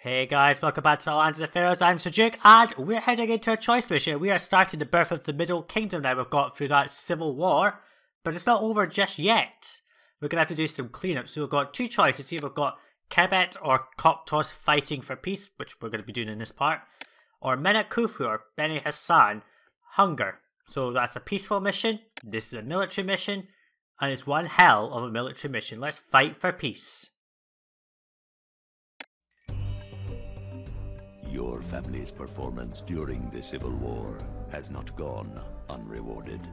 Hey guys, welcome back to the Land of the Pharaohs. I'm Sajuuk, and we're heading into a choice mission. We are starting the birth of the Middle Kingdom now. We've got through that civil war, but it's not over just yet. We're going to have to do some cleanup. So we've got two choices here. We've got Kebet or Coptos fighting for peace, which we're going to be doing in this part, or Menet Kufu or Beni Hassan, hunger. So that's a peaceful mission, this is a military mission, and it's one hell of a military mission. Let's fight for peace. Your family's performance during the Civil War has not gone unrewarded.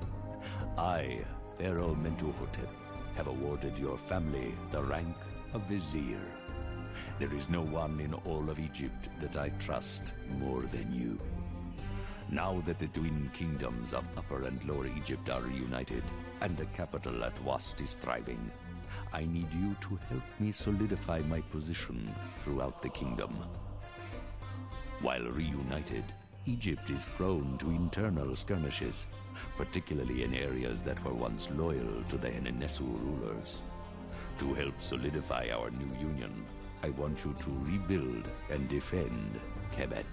I, Pharaoh Mentuhotep, have awarded your family the rank of Vizier. There is no one in all of Egypt that I trust more than you. Now that the twin kingdoms of Upper and Lower Egypt are reunited, and the capital at Wast is thriving, I need you to help me solidify my position throughout the kingdom. While reunited, Egypt is prone to internal skirmishes, particularly in areas that were once loyal to the Henenesu rulers. To help solidify our new union, I want you to rebuild and defend Kebet.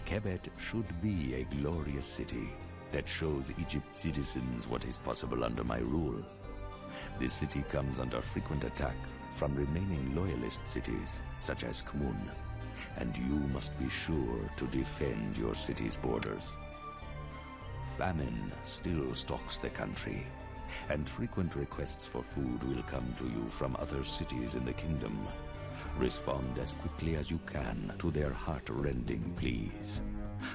Kebet should be a glorious city that shows Egypt's citizens what is possible under my rule. This city comes under frequent attack from remaining loyalist cities, such as Kmun, and you must be sure to defend your city's borders. Famine still stalks the country, and frequent requests for food will come to you from other cities in the kingdom. Respond as quickly as you can to their heart-rending pleas,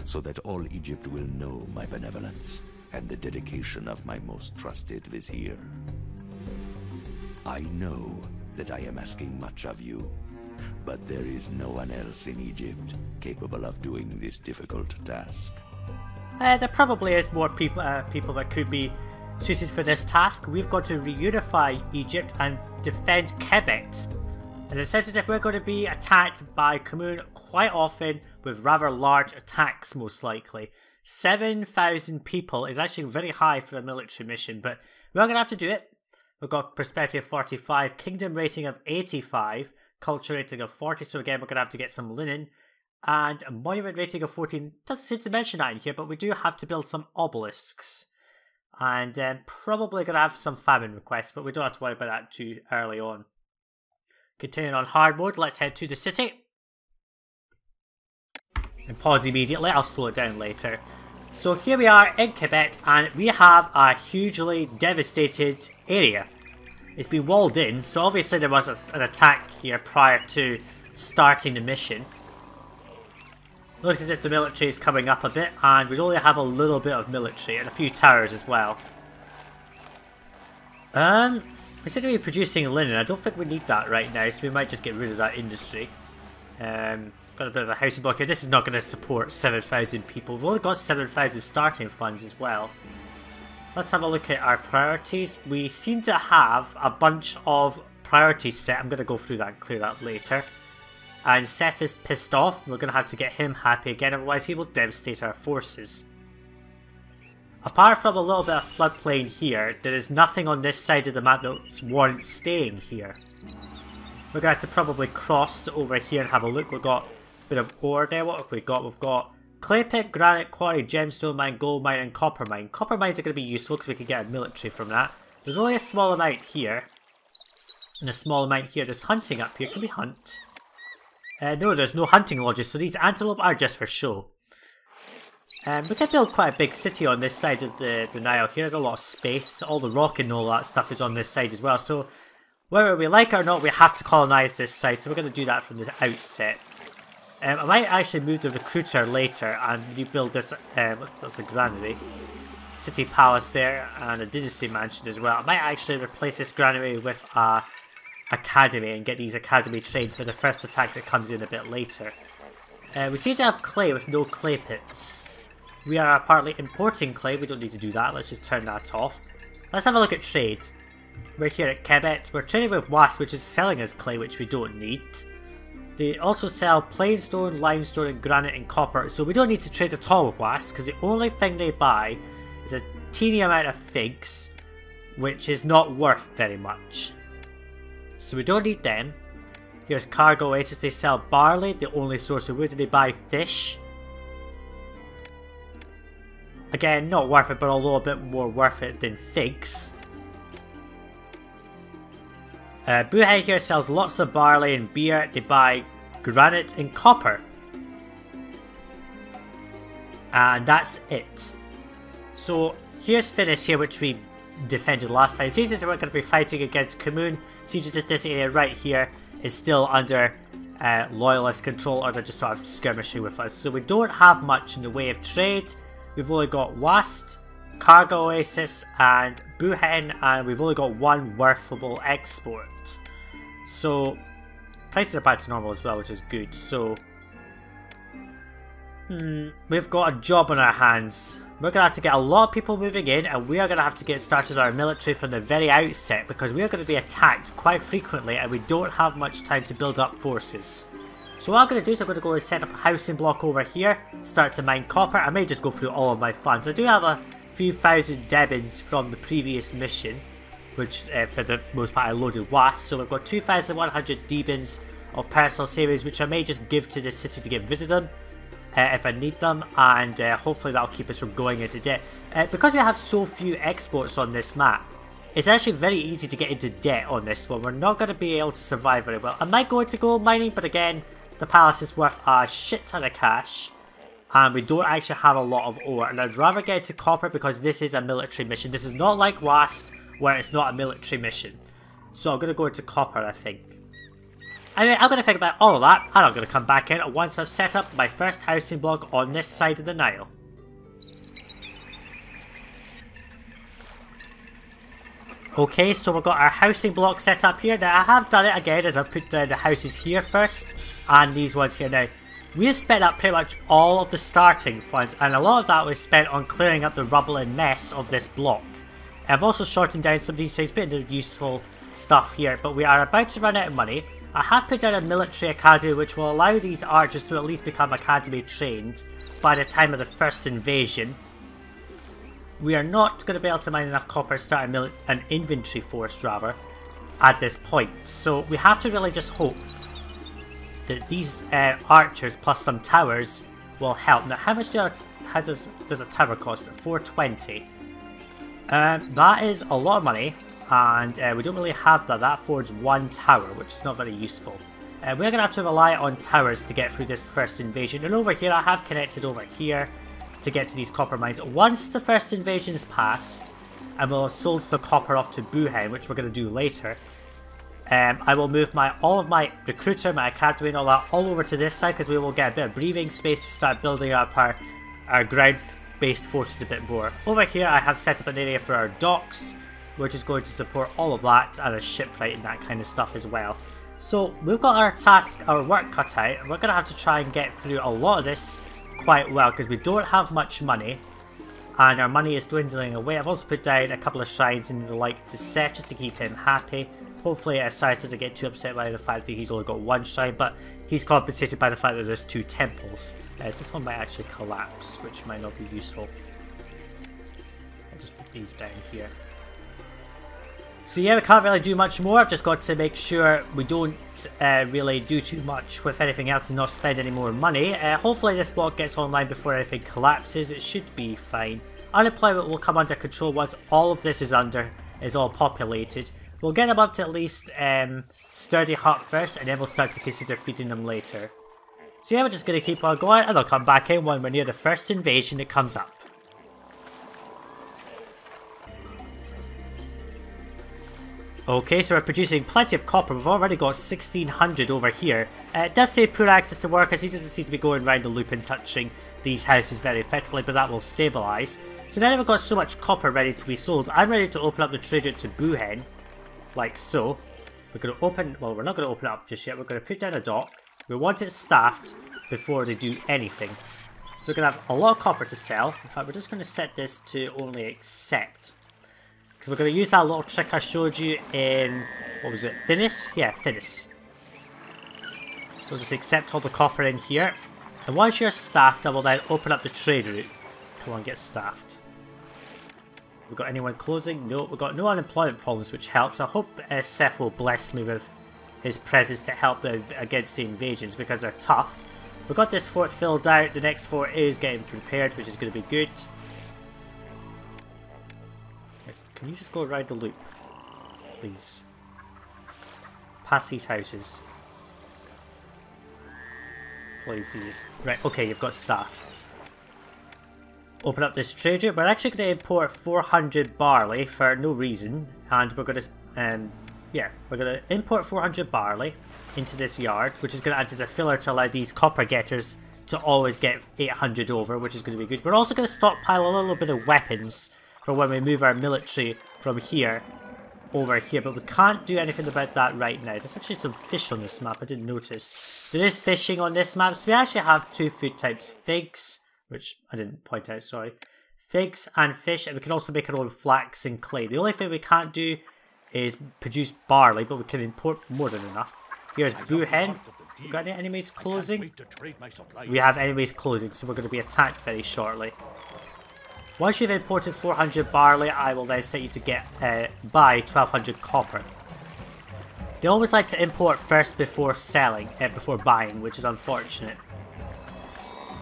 so that all Egypt will know my benevolence and the dedication of my most trusted Vizier. I know that I am asking much of you, but there is no one else in Egypt capable of doing this difficult task. There probably is more people that could be suited for this task. We've got to reunify Egypt and defend Kebet. And it says as if we're going to be attacked by Kmun quite often with rather large attacks, most likely. 7,000 people is actually very high for a military mission, but we're going to have to do it. We've got prosperity of 45, kingdom rating of 85, culture rating of 40, so again we're going to have to get some linen, and a monument rating of 14. Doesn't seem to mention that in here, but we do have to build some obelisks, and probably going to have some famine requests, but we don't have to worry about that too early on. Continuing on hard mode, let's head to the city. And pause immediately, I'll slow it down later. So here we are in Kebet, and we have a hugely devastated area. It's been walled in, so obviously there was an attack here prior to starting the mission. Looks as if the military is coming up a bit, and we only have a little bit of military and a few towers as well. We said we were producing linen. I don't think we need that right now, so we might just get rid of that industry. Got a bit of a housing block here. This is not going to support 7,000 people. We've only got 7,000 starting funds as well. Let's have a look at our priorities. We seem to have a bunch of priorities set. I'm going to go through that and clear that later. And Seth is pissed off. We're going to have to get him happy again, otherwise he will devastate our forces. Apart from a little bit of floodplain here, there is nothing on this side of the map that warrants staying here. We're going to have to probably cross over here and have a look. We've got a bit of ore there. What have we got? We've got clay pit, granite quarry, gemstone mine, gold mine, and copper mine. Copper mines are going to be useful because we can get a military from that. There's only a small amount here, and a small amount here. There's hunting up here. Can we hunt? No, there's no hunting lodges, so these antelope are just for show. We can build quite a big city on this side of the Nile. Here's a lot of space. All the rock and all that stuff is on this side as well. So whether we like it or not, we have to colonise this site. So we're going to do that from the outset. I might actually move the recruiter later and rebuild this. That's a granary, city palace there, and a dynasty mansion as well. I might actually replace this granary with a academy and get these academy trained for the first attack that comes in a bit later. We seem to have clay with no clay pits. We are partly importing clay. We don't need to do that. Let's just turn that off. Let's have a look at trade. We're here at Kebet. We're trading with Wast, which is selling us clay, which we don't need. They also sell plain stone, limestone, and granite and copper, so we don't need to trade at all with Wast, because the only thing they buy is a teeny amount of figs, which is not worth very much. So we don't need them. Here's Cargo Oasis. They sell barley, the only source of wood. They buy fish. Again, not worth it, but although a bit more worth it than figs. Buhai here sells lots of barley and beer. They buy granite and copper. And that's it. So here's Finis here, which we defended last time. Sieges that we're going to be fighting against Kamun. Sieges at this area right here is still under loyalist control, or they're just sort of skirmishing with us. So we don't have much in the way of trade. We've only got Wast, Cargo Oasis and Buhen, and we've only got one worthable export. So prices are back to normal as well, which is good. So we've got a job on our hands. We're going to have to get a lot of people moving in, and we are going to have to get started our military from the very outset, because we are going to be attacked quite frequently and we don't have much time to build up forces. So what I'm going to do is I'm going to go and set up a housing block over here, start to mine copper. I may just go through all of my funds. I do have a few thousand debins from the previous mission, which for the most part I loaded Wast. So we've got 2,100 debins of personal savings, which I may just give to the city to get rid of them. If I need them, and hopefully that'll keep us from going into debt. Because we have so few exports on this map, it's actually very easy to get into debt on this one. We're not going to be able to survive very well. I might go into gold mining, but again, the palace is worth a shit ton of cash, and we don't actually have a lot of ore. And I'd rather get into copper because this is a military mission. This is not like Wast, where it's not a military mission. So I'm going to go into copper, I think. Anyway, I'm going to think about all of that, and I'm going to come back in once I've set up my first housing block on this side of the Nile. Okay, so we've got our housing block set up here. Now, I have done it again as I've put down the houses here first, and these ones here. Now, we've spent up pretty much all of the starting funds, and a lot of that was spent on clearing up the rubble and mess of this block. I've also shortened down some of these things, put in the useful stuff here, but we are about to run out of money. I have put down a military academy which will allow these archers to at least become academy trained by the time of the first invasion. We are not going to be able to mine enough copper to start an inventory force rather at this point. So we have to really just hope that these archers plus some towers will help. Now how much does a tower cost? 420. That is a lot of money. And we don't really have that. That affords one tower, which is not very useful. We're going to have to rely on towers to get through this first invasion. And over here, I have connected over here to get to these copper mines. Once the first invasion is passed, and we'll have sold some copper off to Buhen, which we're going to do later, I will move all of my recruiter, my academy and all that all over to this side, because we will get a bit of breathing space to start building up our ground-based forces a bit more. Over here, I have set up an area for our docks, which is going to support all of that, and a shipwright and that kind of stuff as well. So we've got our work cut out, and we're going to have to try and get through a lot of this quite well, because we don't have much money, and our money is dwindling away. I've also put down a couple of shrines and the like to Seth, just to keep him happy. Hopefully Cyrus doesn't get too upset by the fact that he's only got one shrine, but he's compensated by the fact that there's 2 temples. This one might actually collapse, which might not be useful. I'll just put these down here. So yeah, we can't really do much more. I've just got to make sure we don't really do too much with anything else and not spend any more money. Hopefully this block gets online before anything collapses. It should be fine. Unemployment will come under control once all of this is all populated. We'll get them up to at least sturdy hut first, and then we'll start to consider feeding them later. So yeah, we're just going to keep on going, and I'll come back in when we're near the first invasion that comes up. Okay, so we're producing plenty of copper. We've already got 1,600 over here. It does say poor access to workers. He doesn't seem to be going around the loop and touching these houses very effectively, but that will stabilise. So now that we've got so much copper ready to be sold, I'm ready to open up the trade route to Buhen, like so. We're going to open, well, we're not going to open it up just yet. We're going to put down a dock. We want it staffed before they do anything. So we're going to have a lot of copper to sell. In fact, we're just going to set this to only accept. Because we're going to use that little trick I showed you in, what was it, Finis? Yeah, Finis. So we'll just accept all the copper in here. And once you're staffed, I will then open up the trade route. Come on, get staffed. We got anyone closing? No, we've got no unemployment problems, which helps. I hope Seth will bless me with his presence to help against the invasions because they're tough. We've got this fort filled out. The next fort is getting prepared, which is going to be good. Can you just go around the loop, please? Past these houses. Please use. Right, okay, you've got staff. Open up this trade route. We're actually going to import 400 barley for no reason, and we're going to, we're going to import 400 barley into this yard, which is going to act as a filler to allow these copper getters to always get 800 over, which is going to be good. We're also going to stockpile a little bit of weapons for when we move our military from here over here, but we can't do anything about that right now. There's actually some fish on this map, I didn't notice. There is fishing on this map, so we actually have 2 food types, figs, which I didn't point out, sorry. Figs and fish, and we can also make our own flax and clay. The only thing we can't do is produce barley, but we can import more than enough. Here's Boohen. We got any enemies closing? We have enemies closing, so we're going to be attacked very shortly. Once you've imported 400 barley, I will then set you to buy 1200 copper. They always like to import first before selling, before buying, which is unfortunate.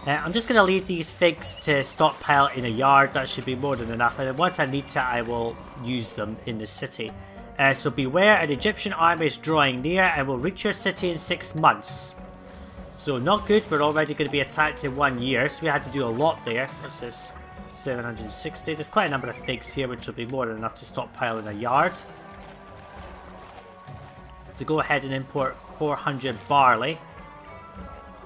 I'm just going to leave these figs to stockpile in a yard. That should be more than enough, and then once I need to, I will use them in the city. So beware, an Egyptian army is drawing near and will reach your city in 6 months. So not good, we're already going to be attacked in 1 year, so we had to do a lot there. What's this? 760. There's quite a number of figs here, which will be more than enough to stockpile in a yard. So go ahead and import 400 barley.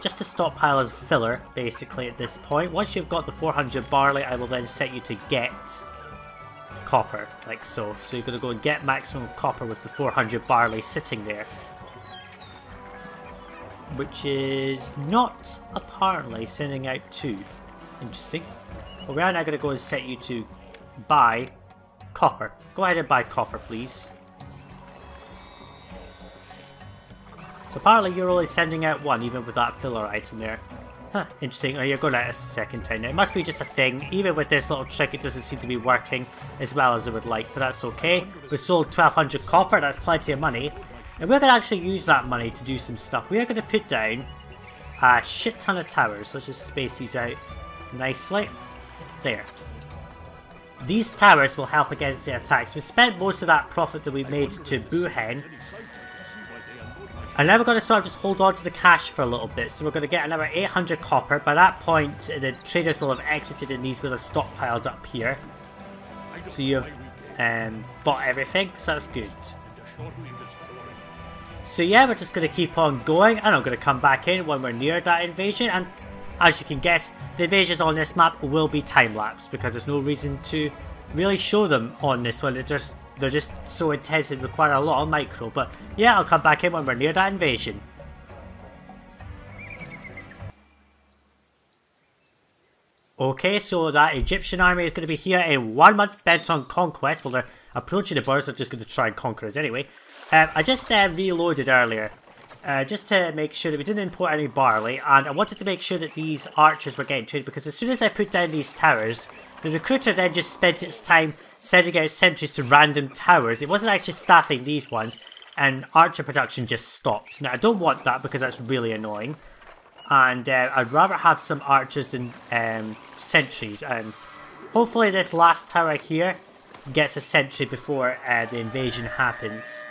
Just to stockpile as filler, basically, at this point. Once you've got the 400 barley, I will then set you to get copper, like so. So you're going to go and get maximum copper with the 400 barley sitting there. Which is not, apparently, sending out 2. Interesting. Well, we are now going to go and set you to buy copper. Go ahead and buy copper, please. So apparently you're only sending out 1, even with that filler item there. Huh, interesting. Oh, you're going out a second time now. It must be just a thing. Even with this little trick, it doesn't seem to be working as well as I would like, but that's okay. We sold 1200 copper, that's plenty of money. And we're going to actually use that money to do some stuff. We are going to put down a shit ton of towers. Let's just space these out nicely. There. These towers will help against the attacks. We spent most of that profit that we made to Boohen. And now we're going to sort of just hold on to the cash for a little bit. So we're going to get another 800 copper. By that point, the traders will have exited and these will have stockpiled up here. So you have bought everything, so that's good. So yeah, we're just going to keep on going. And I'm going to come back in when we're near that invasion. And as you can guess, the invasions on this map will be time-lapse because there's no reason to really show them on this one. They're just so intense and require a lot of micro. But yeah, I'll come back in when we're near that invasion. Okay, so that Egyptian army is going to be here in 1 month, bent on conquest. Well, they're approaching the borders, they're just going to try and conquer us anyway. I just reloaded earlier. Just to make sure that we didn't import any barley, and I wanted to make sure that these archers were getting trained, because as soon as I put down these towers, the recruiter then just spent its time sending out sentries to random towers. It wasn't actually staffing these ones, and archer production just stopped. Now I don't want that because that's really annoying, and I'd rather have some archers than sentries, and hopefully this last tower here gets a sentry before the invasion happens.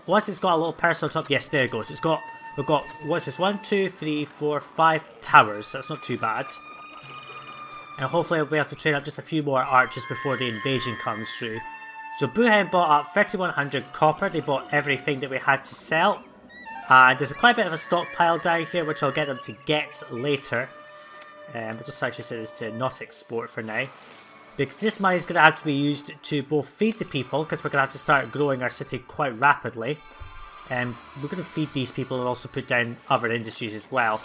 Once it's got a little person on top, yes, there it goes. We've got, what's this, 1, 2, 3, 4, 5 towers. That's not too bad. And hopefully I'll be able to train up just a few more archers before the invasion comes through. So Boohen bought up 3100 copper. They bought everything that we had to sell. And there's quite a bit of a stockpile down here, which I'll get them to get later. I'll just actually say this to not export for now. Because this money is going to have to be used to both feed the people, because we're going to have to start growing our city quite rapidly. And we're going to feed these people and also put down other industries as well.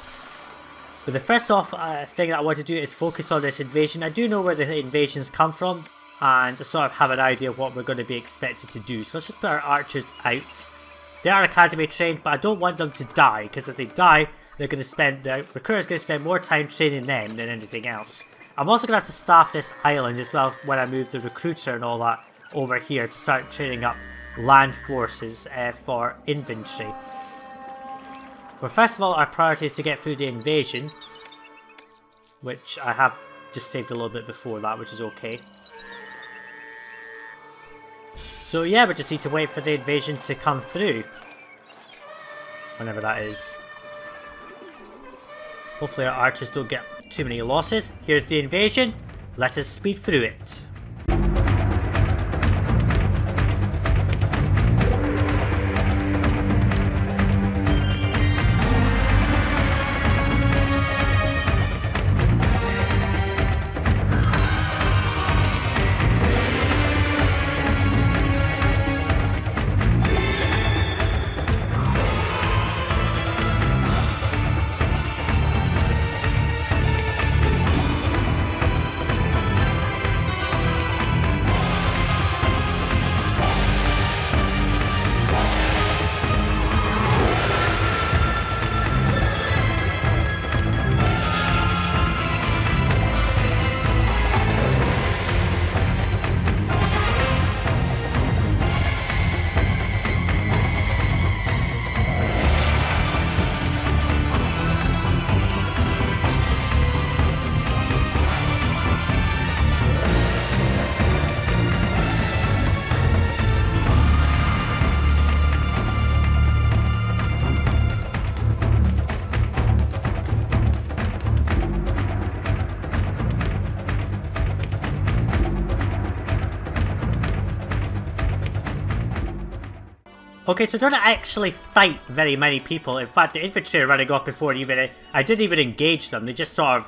But the first off thing that I want to do is focus on this invasion. I do know where the invasions come from, and I sort of have an idea of what we're going to be expected to do. So let's just put our archers out. They are academy trained, but I don't want them to die, because if they die, they're going to spend, the recruiter's going to spend more time training them than anything else. I'm also going to have to staff this island as well when I move the recruiter and all that over here to start training up land forces for infantry. But first of all, our priority is to get through the invasion, which I have just saved a little bit before that, which is okay. So yeah, we just need to wait for the invasion to come through. Whenever that is. Hopefully our archers don't get too many losses. Here's the invasion. Let us speed through it. Okay, so don't actually fight very many people. In fact, the infantry are running off before I didn't even engage them. They just sort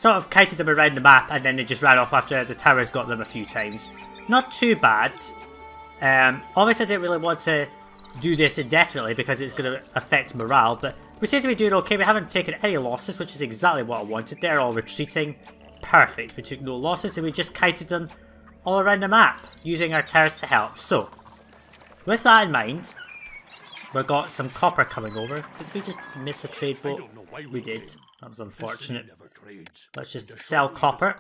of kited them around the map, and then they just ran off after the towers got them a few times. Not too bad. Obviously, I didn't really want to do this indefinitely because it's going to affect morale, but we seem to be doing okay. We haven't taken any losses, which is exactly what I wanted. They're all retreating. Perfect. We took no losses, and we just kited them all around the map, using our towers to help. So, with that in mind, we've got some copper coming over. Did we just miss a trade boat? We did. That was unfortunate. Let's just sell copper.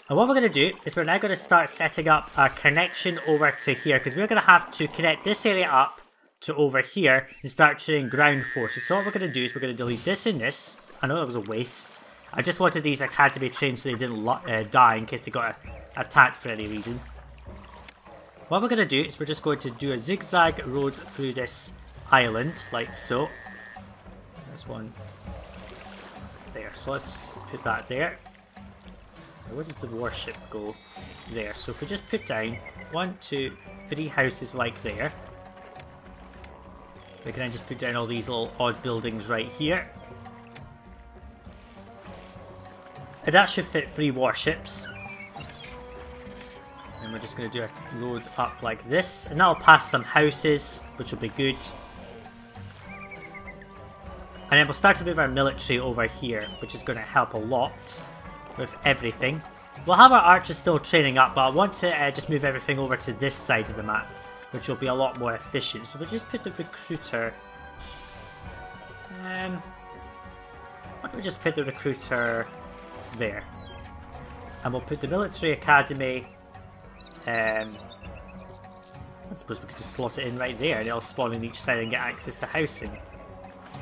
And what we're going to do is we're now going to start setting up a connection over to here, because we're going to have to connect this area up to over here and start training ground forces. So what we're going to do is we're going to delete this and this. I know that was a waste. I just wanted these academy trained so they didn't die in case they got attacked for any reason. What we're going to do is we're just going to do a zigzag road through this island, like so. There's one there, so let's put that there. Where does the warship go? There, so if we just put down 1, 2, 3 houses like there. We can then just put down all these little odd buildings right here. And that should fit 3 warships. And we're just going to do a road up like this, and that'll pass some houses, which will be good. And then we'll start to move our military over here, which is going to help a lot with everything. We'll have our archers still training up, but I want to just move everything over to this side of the map, which will be a lot more efficient. So we'll just put the recruiter... why don't we just put the recruiter there? And we'll put the military academy... I suppose we could just slot it in right there, and it'll spawn in each side and get access to housing.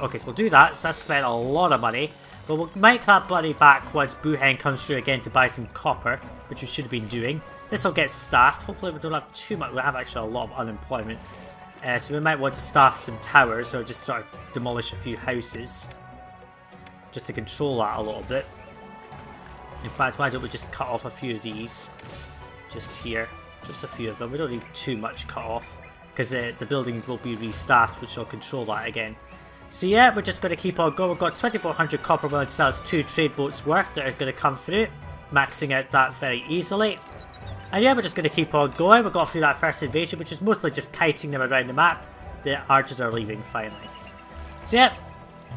Okay, so we'll do that. So that's spent a lot of money, but we'll make that money back once Buhen comes through again to buy some copper, which we should have been doing. This will get staffed. Hopefully we don't have too much. We have actually a lot of unemployment, so we might want to staff some towers or just sort of demolish a few houses, just to control that a little bit. In fact, why don't we just cut off a few of these? Just here, just a few of them. We don't need too much cut off because the buildings will be restaffed, which will control that again. So yeah, we're just going to keep on going. We've got 2,400 copper when it sells 2 trade boats worth that are going to come through, maxing out that very easily. And yeah, we're just going to keep on going. We got through that first invasion, which is mostly just kiting them around the map. The archers are leaving finally. So yeah,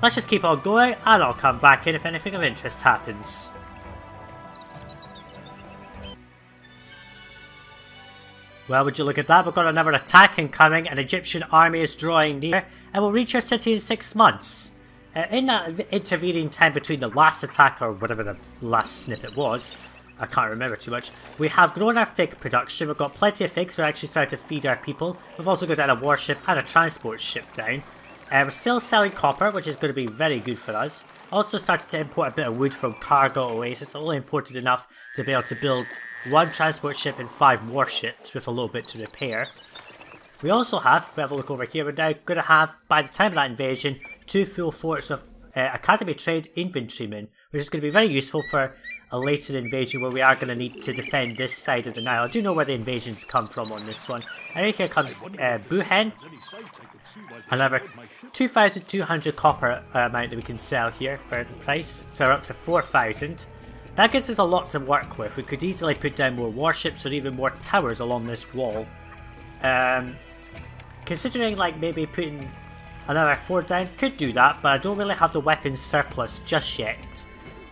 let's just keep on going, and I'll come back in if anything of interest happens. Well, would you look at that, we've got another attack incoming. An Egyptian army is drawing near and will reach our city in 6 months. In that intervening time between the last attack, or whatever the last snippet was, I can't remember too much. We have grown our fig production. We've got plenty of figs. We're actually starting to feed our people. We've also got down a warship and a transport ship down. We're still selling copper, which is going to be very good for us. Also started to import a bit of wood from Cargo Oasis. Only imported enough to be able to build 1 transport ship and 5 warships with a little bit to repair. We also have, we have a look over here, we're now going to have, by the time of that invasion, 2 full forts of Academy Trained Infantrymen, which is going to be very useful for a later invasion where we are going to need to defend this side of the Nile. I do know where the invasions come from on this one. And right here comes Buhen. Another 2,200 copper amount that we can sell here for the price. So we're up to 4,000. That gives us a lot to work with. We could easily put down more warships or even more towers along this wall. Considering like maybe putting another fort down, could do that, but I don't really have the weapons surplus just yet.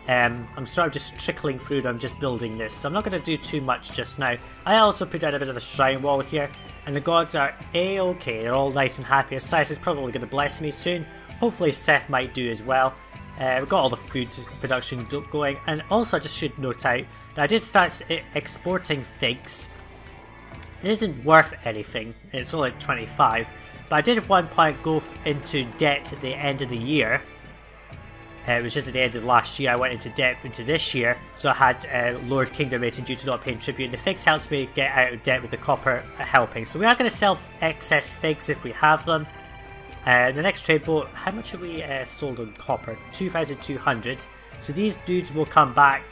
I'm sort of just trickling through, I'm just building this, so I'm not going to do too much just now. I also put down a bit of a shrine wall here, and the gods are a-okay, they're all nice and happy. Osiris is probably going to bless me soon, hopefully Seth might do as well. We've got all the food production going, and also I just should note out that I did start exporting figs. It isn't worth anything, it's only 25, but I did at one point go into debt at the end of the year. It was just at the end of last year I went into debt into this year, so I had Lord Kingdom rating due to not paying tribute, and the figs helped me get out of debt with the copper helping. So we are going to sell excess figs if we have them. The next trade boat, how much have we sold on copper? 2,200. So these dudes will come back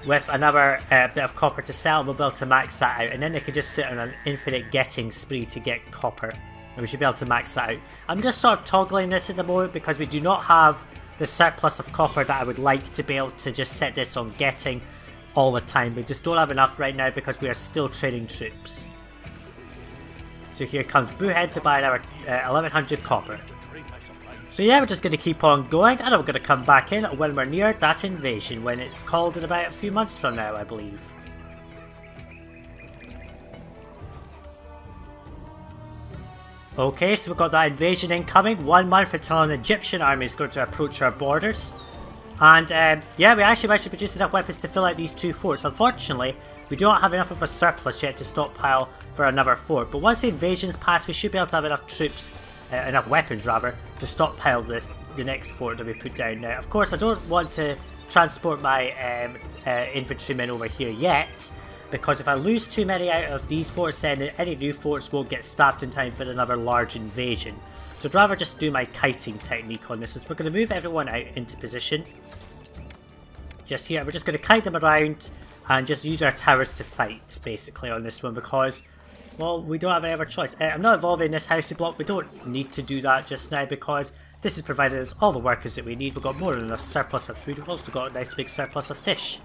with another bit of copper to sell, and we'll be able to max that out, and then they can just sit on an infinite getting spree to get copper, and we should be able to max that out. I'm just sort of toggling this at the moment because we do not have the surplus of copper that I would like to be able to just set this on getting all the time. We just don't have enough right now because we are still training troops. So here comes Buhead to buy another 1,100 copper. So yeah, we're just going to keep on going, and we're going to come back in when we're near that invasion, when it's called in about a few months from now, I believe. Okay, so we've got that invasion incoming. 1 month until an Egyptian army is going to approach our borders. And yeah, we actually managed to produce enough weapons to fill out these 2 forts. Unfortunately, we don't have enough of a surplus yet to stockpile for another fort. But once the invasion's passed, we should be able to have enough troops, enough weapons rather, to stockpile the next fort that we put down now. Of course, I don't want to transport my infantrymen over here yet, because if I lose too many out of these forts, then any new forts won't get staffed in time for another large invasion. So I'd rather just do my kiting technique on this. So we're going to move everyone out into position. Just here, we're just going to kite them around and just use our towers to fight, basically, on this one, because, well, we don't have any other choice. I'm not evolving this housing block. We don't need to do that just now because this has provided us all the workers that we need. We've got more than enough surplus of food. We've also got a nice big surplus of fish.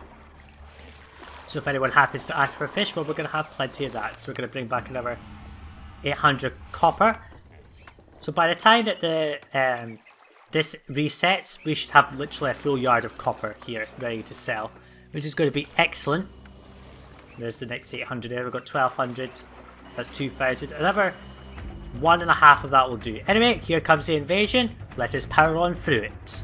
So if anyone happens to ask for fish, well, we're going to have plenty of that. So we're going to bring back another 800 copper. So by the time that the this resets, we should have literally a full yard of copper here ready to sell, which is going to be excellent. There's the next 800 there. We've got 1,200. That's 2,000. Another 1.5 of that will do. Anyway, here comes the invasion. Let us power on through it.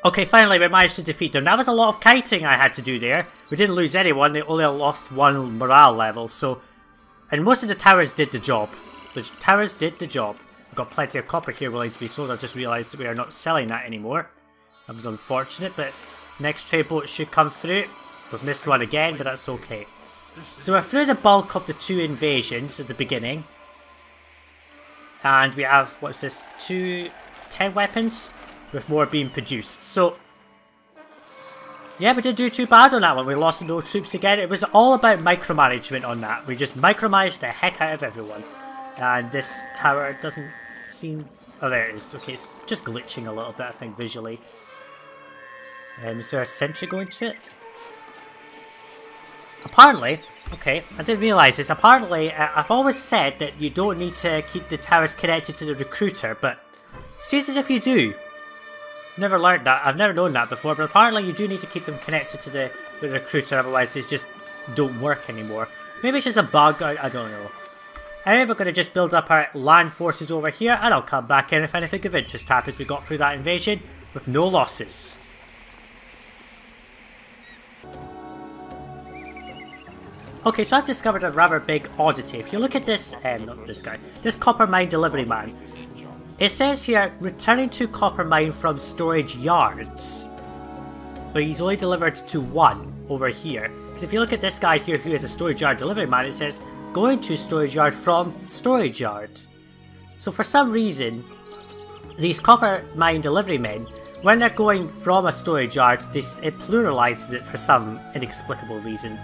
Okay, finally we managed to defeat them. That was a lot of kiting I had to do there. We didn't lose anyone, they only lost 1 morale level, so... And most of the towers did the job. The towers did the job. We've got plenty of copper here willing to be sold. I've just realised that we are not selling that anymore. That was unfortunate, but next trade boat should come through. We've missed one again, but that's okay. So we're through the bulk of the 2 invasions at the beginning. And we have, what's this, 10 weapons? With more being produced. So, yeah, we didn't do too bad on that one. We lost no troops again. It was all about micromanagement on that. We just micromanaged the heck out of everyone. And this tower doesn't seem... Oh, there it is. Okay, it's just glitching a little bit, I think, visually. Is there a sentry going to it? Apparently, okay, I didn't realise this. Apparently, I've always said that you don't need to keep the towers connected to the recruiter, but it seems as if you do. Never learned that. I've never known that before, but apparently you do need to keep them connected to the recruiter, otherwise they just don't work anymore. Maybe it's just a bug, I don't know. Anyway, we're going to just build up our land forces over here, and I'll come back in if anything of interest happens. We got through that invasion with no losses. Okay, so I've discovered a rather big oddity. If you look at this, not this guy, this copper mine delivery man. It says here, returning to copper mine from storage yards. But he's only delivered to 1 over here. Because if you look at this guy here who is a storage yard delivery man, it says, going to storage yard from storage yard. So for some reason, these copper mine delivery men, when they're going from a storage yard, it pluralizes it for some inexplicable reason.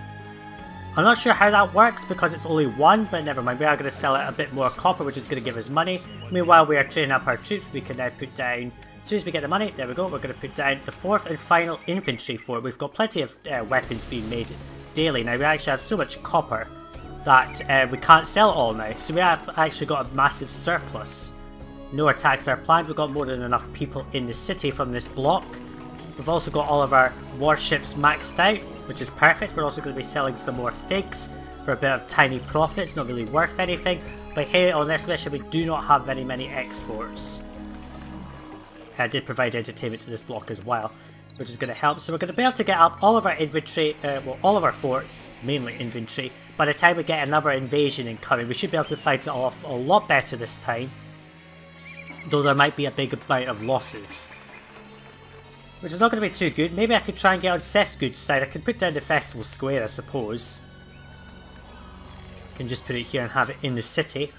I'm not sure how that works because it's only 1, but never mind. We are going to sell it a bit more copper, which is going to give us money. Meanwhile, we are training up our troops. We can now put down, as soon as we get the money, there we go, we're going to put down the 4th and final infantry fort. We've got plenty of weapons being made daily now. We actually have so much copper that we can't sell it all now. So we have actually got a massive surplus. No attacks are planned. We've got more than enough people in the city from this block. We've also got all of our warships maxed out, which is perfect. We're also going to be selling some more figs for a bit of tiny profits, not really worth anything. But here on this mission we do not have very many exports. I did provide entertainment to this block as well, which is going to help. So we're going to be able to get up all of our inventory, well, all of our forts, mainly inventory. By the time we get another invasion incoming, we should be able to fight it off a lot better this time. Though there might be a big amount of losses. Which is not going to be too good. Maybe I could try and get on Seth's good side. I could put down the festival square, I suppose. I can just put it here and have it in the city.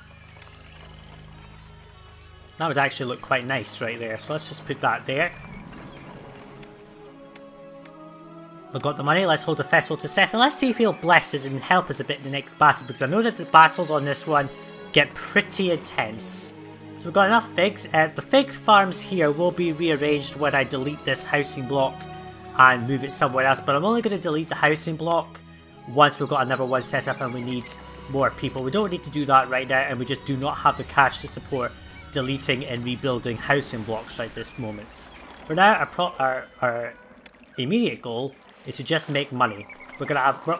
That would actually look quite nice right there. So let's just put that there. We've got the money. Let's hold a festival to Seth. And let's see if he'll bless us and help us a bit in the next battle. Because I know that the battles on this one get pretty intense. So we've got enough figs. The figs farms here will be rearranged when I delete this housing block and move it somewhere else. But I'm only going to delete the housing block once we've got another one set up and we need more people. We don't need to do that right now, and we just do not have the cash to support deleting and rebuilding housing blocks right this moment. For now, our immediate goal is to just make money. We've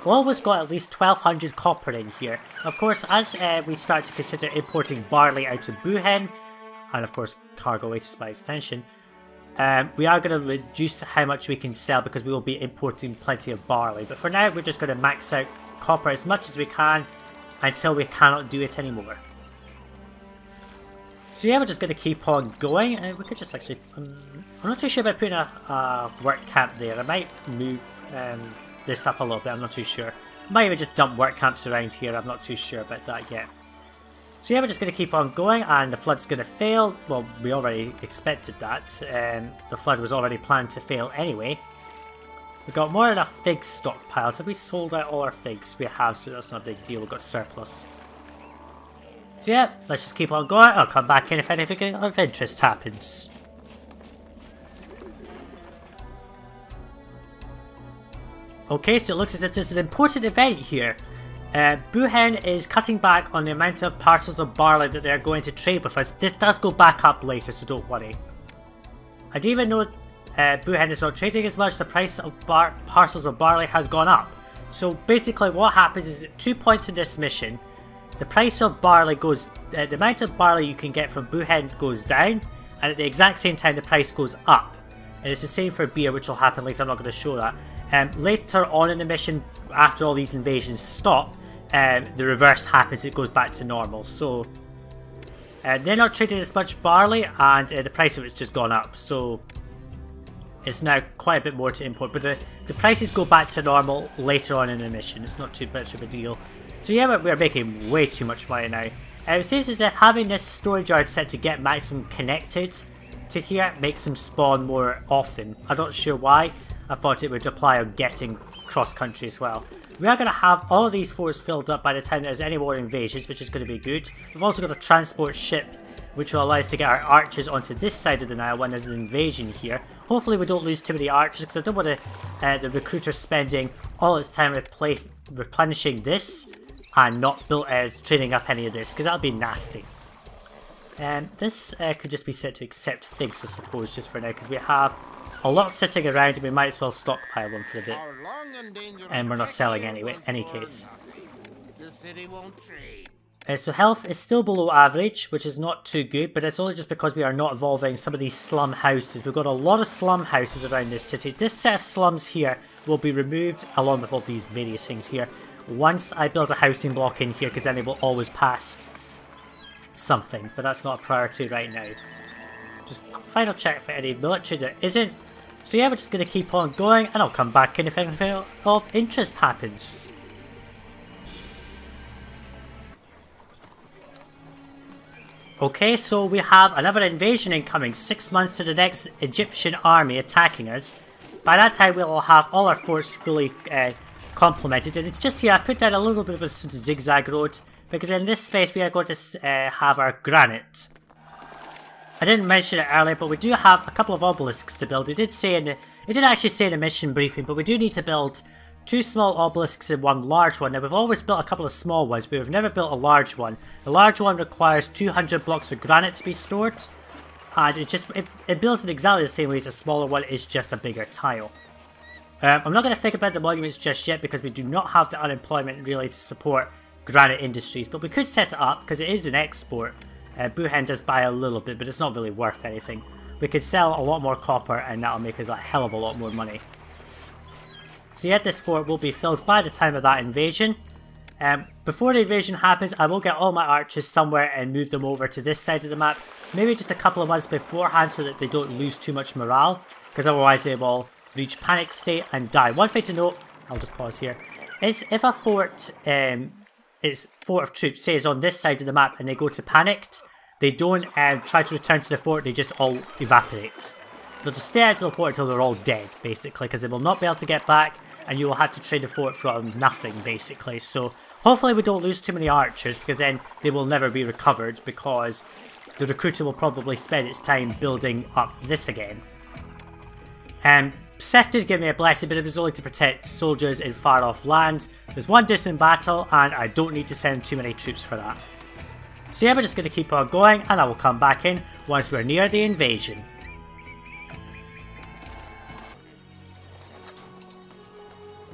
always got at least 1200 copper in here. Of course, as we start to consider importing barley out of Buhen, and of course cargo wages by extension, we are going to reduce how much we can sell because we will be importing plenty of barley. But for now, we're just going to max out copper as much as we can until we cannot do it anymore. So yeah, we're just going to keep on going, and we could just actually... I'm not too sure about putting a work camp there. I might move... this up a little bit, I'm not too sure. Might even just dump work camps around here, I'm not too sure about that yet. So yeah, we're just going to keep on going, and the flood's going to fail. Well, we already expected that. The flood was already planned to fail anyway. We've got more than enough figs stockpiled. Have we sold out all our figs? We have, so that's not a big deal, we've got surplus. So yeah, let's just keep on going. I'll come back in if anything of interest happens. Okay, so it looks as if there's an important event here. Buhen is cutting back on the amount of parcels of barley that they're going to trade with us. This does go back up later, so don't worry. I didn't even know Buhen is not trading as much. The price of parcels of barley has gone up. So basically what happens is at 2 points in this mission, the price of barley goes... the amount of barley you can get from Buhen goes down, and at the exact same time the price goes up. And it's the same for beer, which will happen later. I'm not going to show that. Later on in the mission, after all these invasions stop, the reverse happens. It goes back to normal. So they're not trading as much barley, and the price of it's just gone up. So it's now quite a bit more to import. But the prices go back to normal later on in the mission. It's not too much of a deal. So yeah, we're making way too much money now. It seems as if having this storage yard set to get maximum connected to here makes them spawn more often. I'm not sure why. I thought it would apply on getting cross country as well. We are going to have all of these forts filled up by the time there's any more invasions, which is going to be good. We've also got a transport ship which will allow us to get our archers onto this side of the Nile when there's an invasion here. Hopefully we don't lose too many archers, because I don't want the recruiter spending all its time replenishing this and not training up any of this, because that would be nasty. This could just be set to accept figs, I suppose, just for now, because we have a lot sitting around and we might as well stockpile them for a bit. And we're not selling anyway, any case. The city won't trade. So health is still below average, which is not too good, but it's only just because we are not evolving some of these slum houses. We've got a lot of slum houses around this city. This set of slums here will be removed, along with all these various things here, once I build a housing block in here, because then it will always pass something, but that's not a priority right now. Just final check for any military that isn't. So yeah, we're just going to keep on going, and I'll come back in if anything of interest happens. Okay, so we have another invasion incoming, 6 months to the next Egyptian army attacking us. By that time we'll have all our forts fully complemented, and just here I put down a little bit of a zigzag road, because in this space we are going to have our granite. I didn't mention it earlier, but we do have a couple of obelisks to build. It didn't actually say in the mission briefing, but we do need to build 2 small obelisks and 1 large one. Now we've always built a couple of small ones, but we've never built a large one. The large one requires 200 blocks of granite to be stored, and it builds in exactly the same way as a smaller one, it's just a bigger tile. I'm not going to think about the monuments just yet, because we do not have the unemployment really to support granite industries, but we could set it up because it is an export. Buhen does buy a little bit, but it's not really worth anything. We could sell a lot more copper, and that'll make us a hell of a lot more money. So yeah, this fort will be filled by the time of that invasion. Before the invasion happens, I will get all my archers somewhere and move them over to this side of the map. Maybe just a couple of months beforehand, so that they don't lose too much morale, because otherwise they will reach panic state and die. One thing to note, I'll just pause here, is if a fort, its fort of troops, say is on this side of the map and they go to panicked, they don't try to return to the fort, they just all evaporate. They'll just stay out of the fort until they're all dead, basically, because they will not be able to get back, and you will have to train the fort from nothing, basically. So hopefully we don't lose too many archers, because then they will never be recovered, because the recruiter will probably spend its time building up this again. Seth did give me a blessing, but it was only to protect soldiers in far off lands. There's 1 distant battle, and I don't need to send too many troops for that. So yeah, we're just going to keep on going, and I will come back in once we're near the invasion.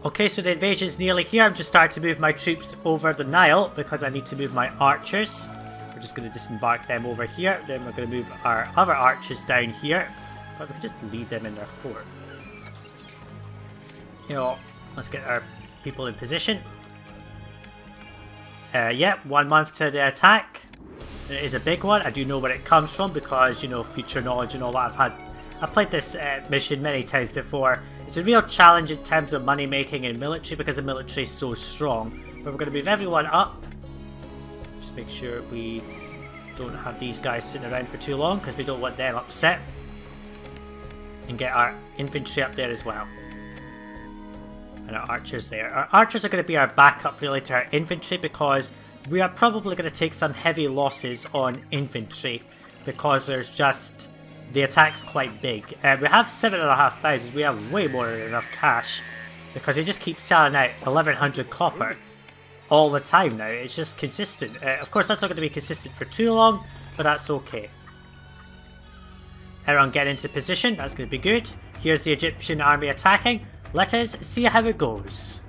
Okay, so the invasion is nearly here. I'm just starting to move my troops over the Nile, because I need to move my archers. We're just going to disembark them over here. Then we're going to move our other archers down here. But we can just leave them in their fort. You know, let's get our people in position. Yeah, 1 month to the attack. It is a big one. I do know where it comes from, because, you know, future knowledge and all that. I've played this mission many times before. It's a real challenge in terms of money making and military, because the military is so strong. But we're going to move everyone up. Just make sure we don't have these guys sitting around for too long, because we don't want them upset. And get our infantry up there as well. And our archers there. Our archers are going to be our backup really to our infantry, because we are probably going to take some heavy losses on infantry, because there's just, the attack's quite big. We have 7,500, we have way more than enough cash, because we just keep selling out 1,100 copper all the time now. It's just consistent. Of course that's not going to be consistent for too long, but that's okay. Everyone get into position, that's going to be good. Here's the Egyptian army attacking. Let us see how it goes.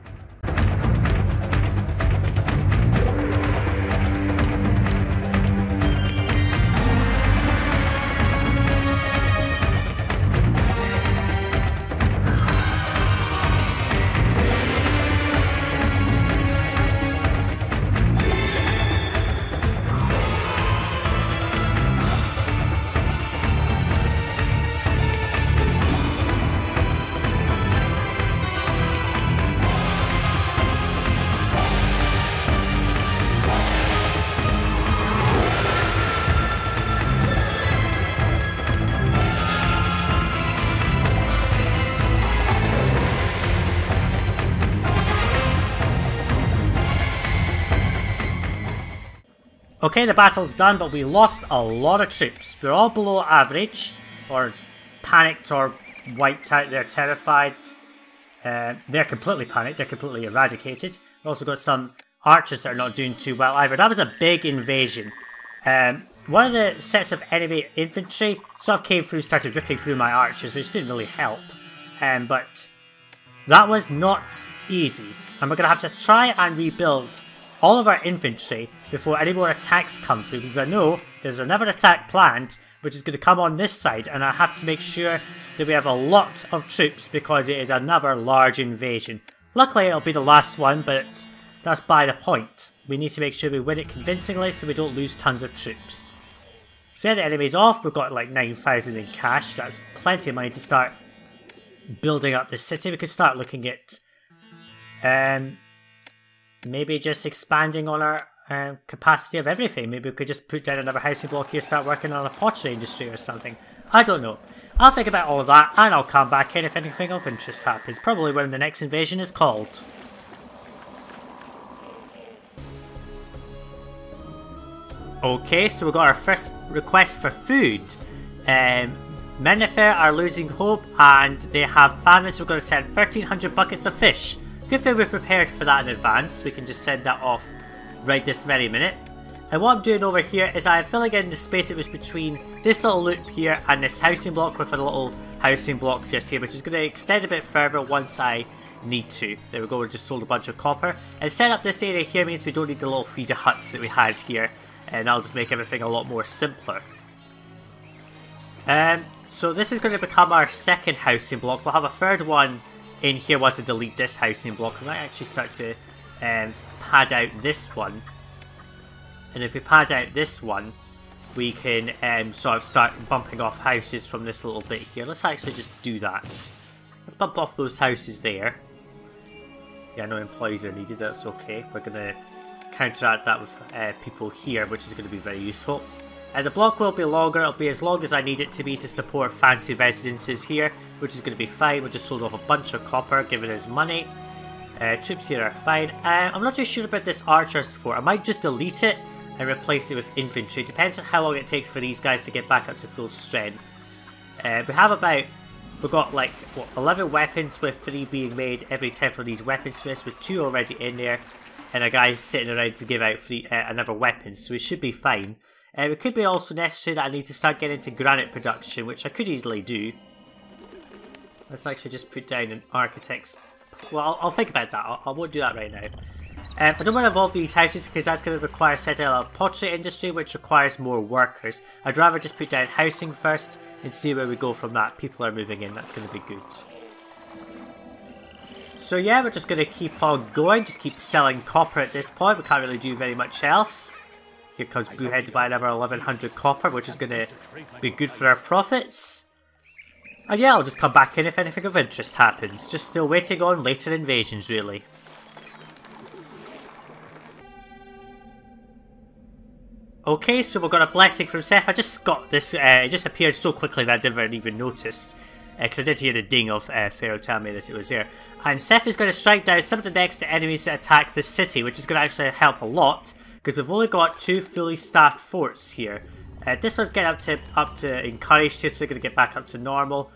Okay, the battle's done, but we lost a lot of troops. We're all below average, or panicked, or wiped out. They're terrified. They're completely panicked. They're completely eradicated. We've also got some archers that are not doing too well either. That was a big invasion. One of the sets of enemy infantry sort of came through, started ripping through my archers, which didn't really help. But that was not easy. And we're going to have to try and rebuild all of our infantry before any more attacks come through, because I know there's another attack planned which is going to come on this side, and I have to make sure that we have a lot of troops because it is another large invasion. Luckily it'll be the last one, but that's by the point. We need to make sure we win it convincingly so we don't lose tons of troops. So yeah, the enemy's off. We've got like 9,000 in cash. That's plenty of money to start building up the city. We could start looking at maybe just expanding on our capacity of everything. Maybe we could just put down another housing block here, start working on a pottery industry or something. I don't know. I'll think about all of that and I'll come back in if anything of interest happens. Probably when the next invasion is called. Okay, so we got our first request for food. Mennefer are losing hope and they have famine, so we're going to send 1,300 buckets of fish. Good thing we're prepared for that in advance. We can just send that off right this very minute. And what I'm doing over here is I'm filling in the space that was between this little loop here and this housing block with a little housing block just here, which is going to extend a bit further once I need to. There we go, we just sold a bunch of copper. And set up this area here means we don't need the little feeder huts that we had here. And that'll just make everything a lot more simpler. So this is going to become our second housing block. We'll have a third one in here once I delete this housing block. I might actually start to pad out this one. And if we pad out this one, we can sort of start bumping off houses from this little bit here. Let's actually just do that. Let's bump off those houses there. Yeah, no employees are needed, that's okay. We're going to counteract that with people here, which is going to be very useful. The block will be longer. It'll be as long as I need it to be to support fancy residences here, which is going to be fine. We just sold off a bunch of copper, giving us money. Troops here are fine. I'm not too sure about this archer support. I might just delete it and replace it with infantry. Depends on how long it takes for these guys to get back up to full strength. We've got like, what, 11 weapons with 3 being made every 10 for these weaponsmiths, with 2 already in there. And a guy sitting around to give out another weapon, so we should be fine. It could be also necessary that I need to start getting into granite production, which I could easily do. Let's actually just put down an architect's... Well, I'll think about that. I won't do that right now. I don't want to evolve these houses because that's going to require setting up a pottery industry, which requires more workers. I'd rather just put down housing first and see where we go from that. People are moving in, that's going to be good. So yeah, we're just going to keep on going, just keep selling copper at this point. We can't really do very much else. Here comes Boohead to buy another 1,100 copper, which is going to be good for our profits. And yeah, I'll just come back in if anything of interest happens. Just still waiting on later invasions, really. Okay, so we've got a blessing from Seth. I just got this, it just appeared so quickly that I never even noticed. Because I did hear the ding of Pharaoh tell me that it was there. And Seth is going to strike down some of the next enemies that attack the city, which is going to actually help a lot. Because we've only got 2 fully staffed forts here. This one's getting up to encouraged, just so we're going to get back up to normal.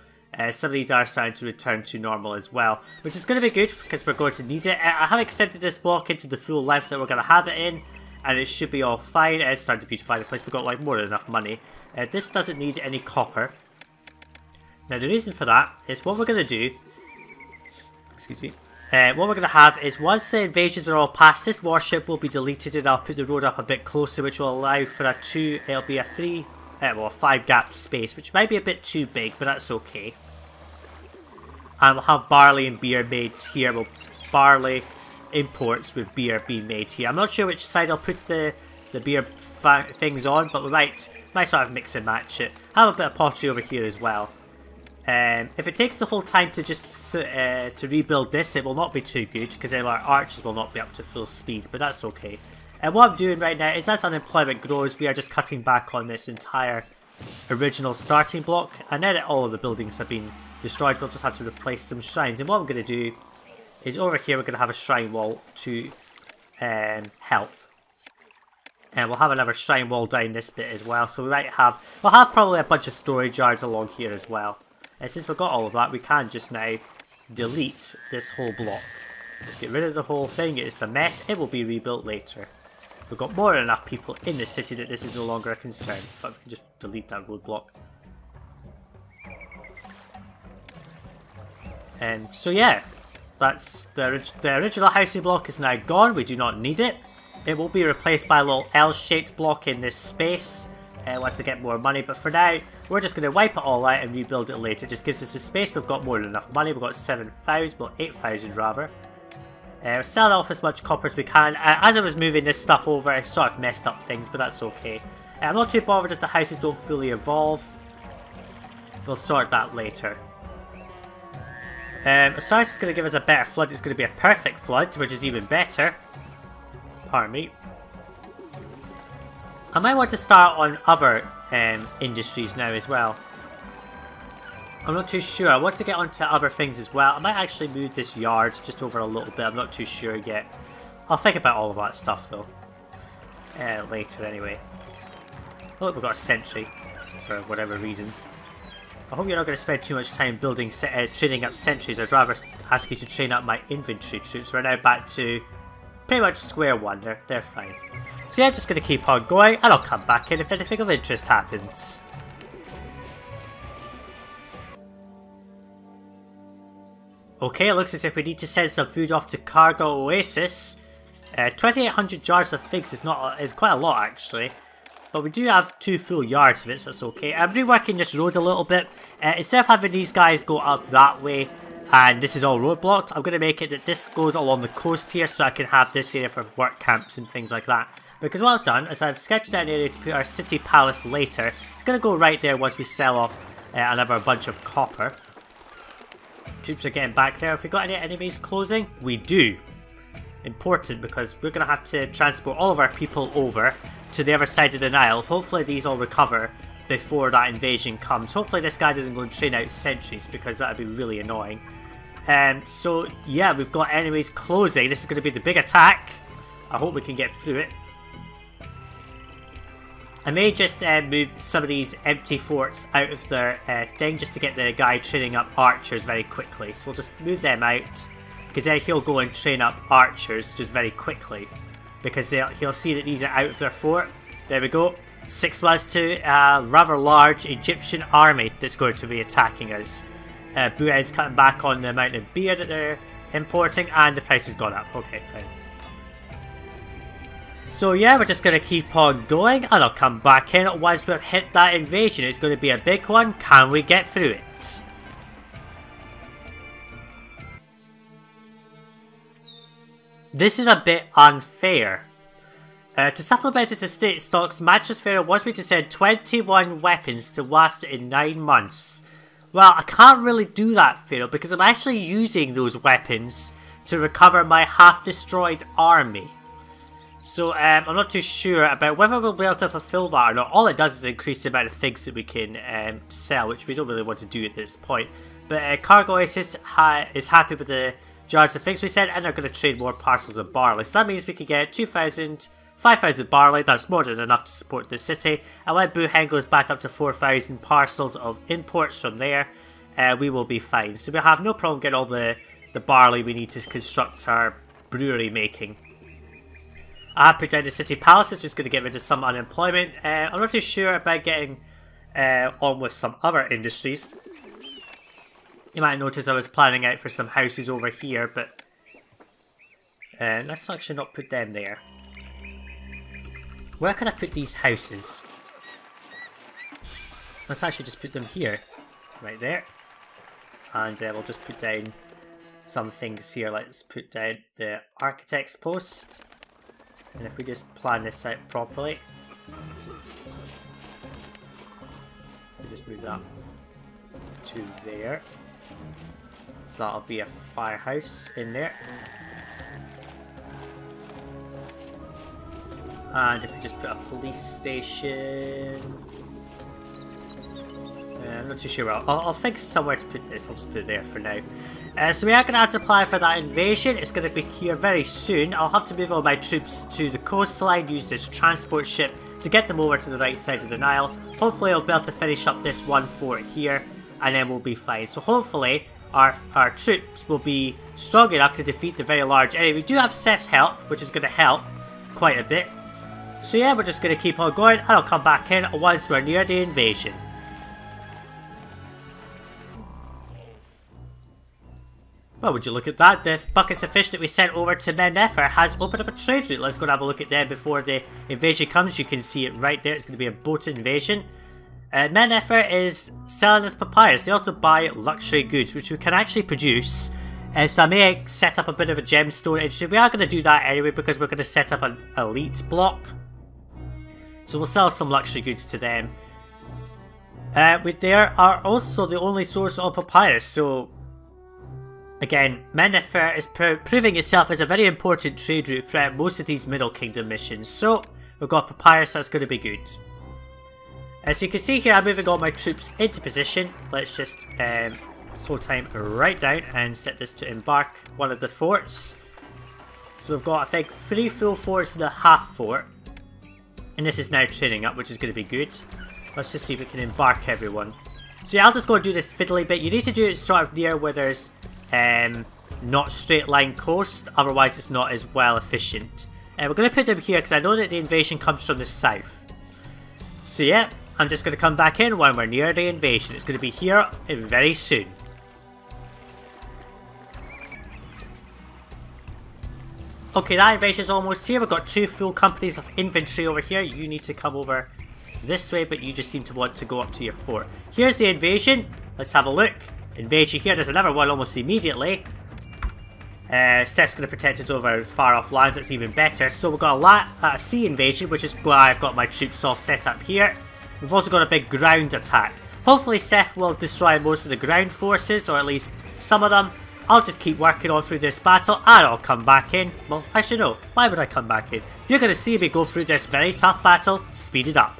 Some of these are starting to return to normal as well, which is going to be good because we're going to need it. I have extended this block into the full length that we're going to have it in, and it should be all fine. It's starting to beautify the place. We've got like more than enough money. This doesn't need any copper. Now the reason for that is what we're going to do. Excuse me. What we're going to have is once the invasions are all past, this warship will be deleted and I'll put the road up a bit closer, which will allow for it'll be a 5 gap space, which might be a bit too big, but that's okay. And we'll have barley and beer made here. Well, barley imports with beer being made here. I'm not sure which side I'll put the beer things on, but we might sort of mix and match it. Have a bit of pottery over here as well. If it takes the whole time to just to rebuild this, it will not be too good because then our archers will not be up to full speed, but that's okay. And what I'm doing right now is as unemployment grows, we are just cutting back on this entire original starting block, and then all of the buildings have been destroyed. We'll just have to replace some shrines. And what I'm going to do is over here we're going to have a shrine wall to help. And we'll have another shrine wall down this bit as well. So we'll have probably a bunch of storage yards along here as well. And since we've got all of that, we can just now delete this whole block. Just get rid of the whole thing. It's a mess. It will be rebuilt later. We've got more than enough people in the city that this is no longer a concern. But we can just delete that roadblock. So yeah, that's the original housing block is now gone. We do not need it. It will be replaced by a little L-shaped block in this space once I get more money. But for now, we're just going to wipe it all out and rebuild it later. It just gives us the space. We've got more than enough money. We've got 7,000, well 8,000 rather. Sell off as much copper as we can. As I was moving this stuff over, I sort of messed up things, but that's okay. I'm not too bothered if the houses don't fully evolve. We'll sort that later. Osiris is going to give us a better flood. It's going to be a perfect flood, which is even better. Pardon me. I might want to start on other industries now as well. I'm not too sure. I want to get onto other things as well. I might actually move this yard just over a little bit. I'm not too sure yet. I'll think about all of that stuff though. Later anyway. Oh, look, we've got a sentry for whatever reason. I hope you're not going to spend too much time building, training up sentries. I'd rather ask you to train up my infantry troops. We're now back to pretty much square one. They're fine. So yeah, I'm just going to keep on going, and I'll come back in if anything of interest happens. Okay, it looks as if we need to send some food off to Cargo Oasis. 2,800 jars of figs is quite a lot actually. But we do have 2 full yards of it, so that's okay. I'm reworking this road a little bit. Instead of having these guys go up that way, and this is all roadblocked, I'm going to make it that this goes along the coast here, so I can have this area for work camps and things like that. Because what I've done is I've sketched out an area to put our city palace later. It's going to go right there once we sell off another bunch of copper. Troops are getting back there. Have we got any enemies closing? We do. Important, because we're going to have to transport all of our people over to the other side of the Nile. Hopefully these all recover before that invasion comes. Hopefully this guy doesn't go and train out sentries, because that would be really annoying. So yeah, we've got enemies closing. This is going to be the big attack. I hope we can get through it. I may just move some of these empty forts out of their thing, just to get the guy training up archers very quickly. So we'll just move them out, because then he'll go and train up archers just very quickly. Because he'll see that these are out of their fort. There we go. 6 was to a rather large Egyptian army that's going to be attacking us. Buen's cutting back on the amount of beer that they're importing, and the price has gone up. Okay, fine. So yeah, we're just going to keep on going, and I'll come back in once we've hit that invasion. It's going to be a big one. Can we get through it? This is a bit unfair. To supplement its estate stocks, Mattress Pharaoh wants me to send 21 weapons to last in 9 months. Well, I can't really do that, Pharaoh, because I'm actually using those weapons to recover my half-destroyed army. So I'm not too sure about whether we'll be able to fulfill that or not. All it does is increase the amount of things that we can sell, which we don't really want to do at this point. But Cargo Oasis is happy with the jars of figs we sent, and they're going to trade more parcels of barley. So that means we can get 5,000 barley. That's more than enough to support the city. And when Buhen goes back up to 4,000 parcels of imports from there, we will be fine. So we'll have no problem getting all the barley we need to construct our brewery making. I have put down the city palace, which is going to get rid of some unemployment. I'm not too sure about getting on with some other industries. You might notice I was planning out for some houses over here, but let's actually not put them there. Where can I put these houses? Let's actually just put them here, right there. And we'll just put down some things here. Let's put down the architect's post. And if we just plan this out properly, we just move that to there. So that'll be a firehouse in there. And if we just put a police station, not too sure. I'll think somewhere to put this. I'll just put it there for now. So we are going to have to apply for that invasion. It's going to be here very soon. I'll have to move all my troops to the coastline, use this transport ship to get them over to the right side of the Nile. Hopefully I'll be able to finish up this one fort here, and then we'll be fine. So hopefully our troops will be strong enough to defeat the very large enemy. We do have Seth's help, which is going to help quite a bit. So yeah, we're just going to keep on going, and I'll come back in once we're near the invasion. Well, would you look at that? The buckets of fish that we sent over to Mentuhotep has opened up a trade route. Let's go and have a look at them before the invasion comes. You can see it right there. It's going to be a boat invasion. Mentuhotep is selling us papyrus. They also buy luxury goods, which we can actually produce. So I may set up a bit of a gemstone industry. We are going to do that anyway because we're going to set up an elite block. So we'll sell some luxury goods to them. They are also the only source of papyrus. So again, Mentuhotep is proving itself as a very important trade route throughout most of these Middle Kingdom missions. So we've got papyrus, that's going to be good. As you can see here, I'm moving all my troops into position. Let's just slow time right down and set this to embark one of the forts. So we've got, I think, 3 full forts and a half fort. And this is now training up, which is going to be good. Let's just see if we can embark everyone. So yeah, I'll just go and do this fiddly bit. You need to do it sort of near where there's not straight line coast, otherwise it's not as well efficient. We're going to put them here because I know that the invasion comes from the south. So yeah, I'm just going to come back in when we're near the invasion. It's going to be here very soon. Okay, that invasion is almost here. We've got 2 full companies of infantry over here. You need to come over this way, but you just seem to want to go up to your fort. Here's the invasion. Let's have a look. Invasion here. There's another one almost immediately. Seth's going to protect us over far off lands. That's even better. So we've got a sea invasion, which is why I've got my troops all set up here. We've also got a big ground attack. Hopefully Seth will destroy most of the ground forces, or at least some of them. I'll just keep working on through this battle, and I'll come back in. Well, actually no. Why would I come back in? You're going to see me go through this very tough battle, speed it up.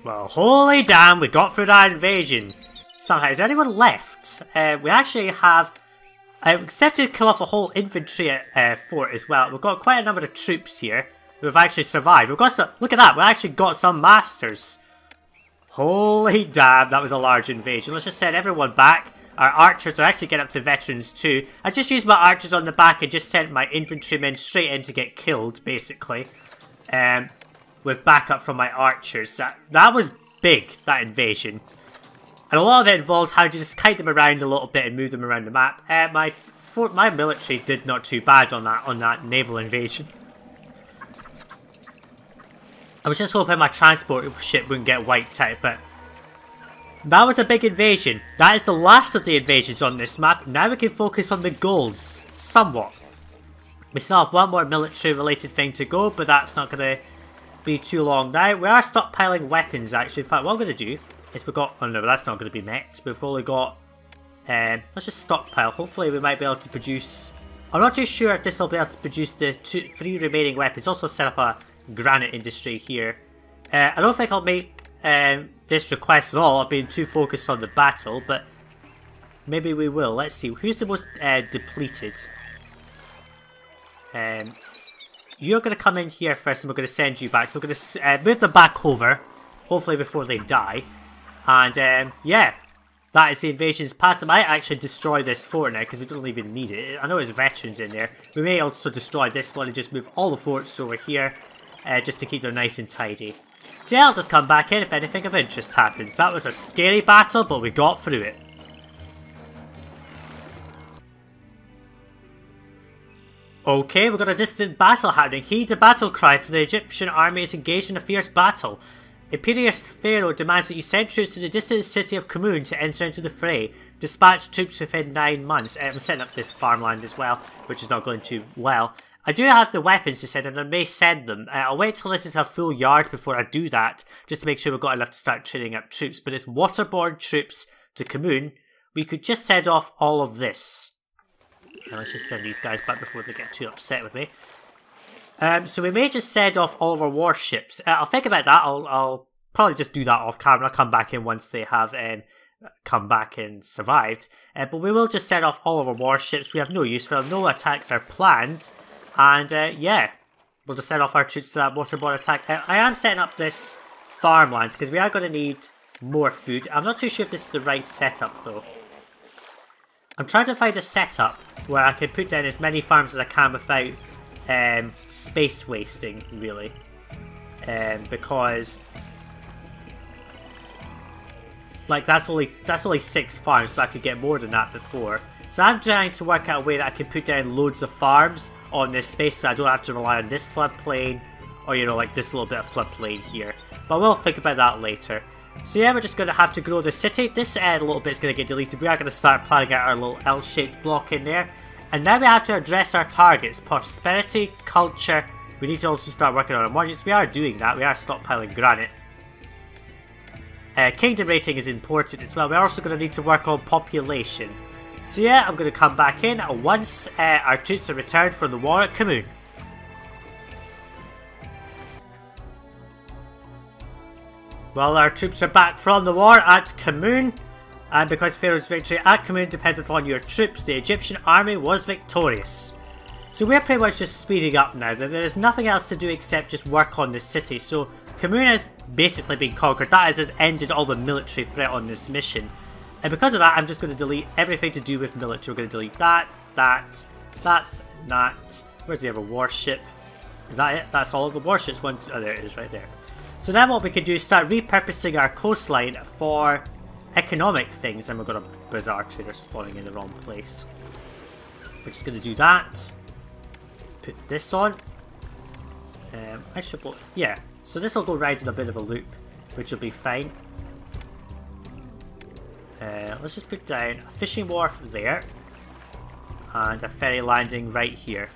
Well, holy damn, we got through that invasion. Somehow, is there anyone left? We actually have accepted to kill off a whole infantry fort as well. We've got quite a number of troops here who have actually survived. We've got some, look at that, we actually got some masters. Holy damn, that was a large invasion. Let's just send everyone back. Our archers are actually getting up to veterans too. I just used my archers on the back and just sent my infantrymen straight in to get killed, basically. With backup from my archers. That was big, that invasion. And a lot of it involved how to just kite them around a little bit and move them around the map. My military did not too bad on that naval invasion. I was just hoping my transport ship wouldn't get wiped out, but that was a big invasion. That is the last of the invasions on this map. Now we can focus on the goals, somewhat. We still have one more military-related thing to go, but that's not going to be too long now. We are stockpiling weapons, actually. In fact, what I'm going to do is we've got... Oh no, that's not going to be met. We've only got... let's just stockpile. Hopefully we might be able to produce... I'm not too sure if this will be able to produce the 3 remaining weapons. Also set up a granite industry here. I don't think I'll make this request at all. I've been too focused on the battle, but maybe we will. Let's see. Who's the most depleted? You're going to come in here first and we're going to send you back. So we're going to move them back over, hopefully before they die. And yeah, that is the invasion's past. I might actually destroy this fort now because we don't even need it. I know there's veterans in there. We may also destroy this one and just move all the forts over here just to keep them nice and tidy. So yeah, I'll just come back in if anything of interest happens. That was a scary battle, but we got through it. Okay, we've got a distant battle happening. Heed the battle cry, for the Egyptian army is engaged in a fierce battle. Imperious Pharaoh demands that you send troops to the distant city of Khamun to enter into the fray. Dispatch troops within 9 months. I'm setting up this farmland as well, which is not going too well. I do have the weapons, he said, and I may send them. I'll wait till this is a full yard before I do that, just to make sure we've got enough to start training up troops. But it's waterborne troops to Khamun. We could just send off all of this. And let's just send these guys back before they get too upset with me. So we may just send off all of our warships. I'll think about that. I'll probably just do that off camera. I'll come back in once they have come back and survived. But we will just send off all of our warships. We have no use for them. No attacks are planned. And yeah, we'll just send off our troops to that waterborne attack. I am setting up this farmland because we are going to need more food. I'm not too sure if this is the right setup though. I'm trying to find a setup where I can put down as many farms as I can without space wasting, really. Because like that's only 6 farms, but I could get more than that before. So I'm trying to work out a way that I can put down loads of farms on this space so I don't have to rely on this floodplain or, you know, like this little bit of floodplain here. But we'll think about that later. So yeah, we're just going to have to grow the city. This little bit's going to get deleted. We are going to start planning out our little L-shaped block in there. And now we have to address our targets. Prosperity, culture. We need to also start working on our monuments. We are doing that. We are stockpiling granite. Kingdom rating is important as well. We're also going to need to work on population. So yeah, I'm going to come back in once our troops are returned from the war at Khamun. Well, our troops are back from the war at Khamun, and because Pharaoh's victory at Khamun depended upon your troops, the Egyptian army was victorious. So we're pretty much just speeding up now. There's nothing else to do except just work on this city. So Khamun has basically been conquered. That has ended all the military threat on this mission. And because of that, I'm just going to delete everything to do with military. We're going to delete that. Where's the other warship? Is that it? That's all of the warships. Oh, there it is right there. So then what we can do is start repurposing our coastline for economic things. And we've got a bizarre trader spawning in the wrong place. We're just going to do that. Put this on. I should go... Yeah. So this will go right in a bit of a loop, which will be fine. Let's just put down a fishing wharf there and a ferry landing right here.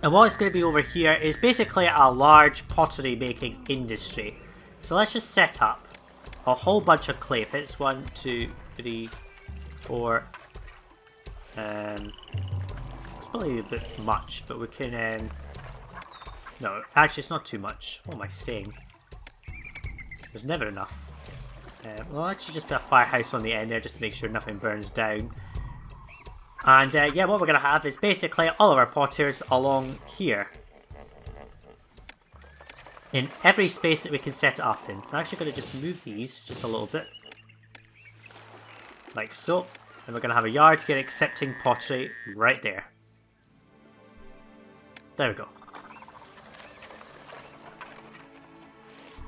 And what it's going to be over here is basically a large pottery making industry. So let's just set up a whole bunch of clay pits. 1, 2, 3, 4. It's probably a bit much, but we can... no, actually it's not too much. What am I saying? There's never enough. We'll actually just put a firehouse on the end there just to make sure nothing burns down. And yeah, what we're going to have is basically all of our potters along here. In every space that we can set it up in. I'm actually going to just move these just a little bit. like so. And we're going to have a yard here accepting pottery right there. There we go.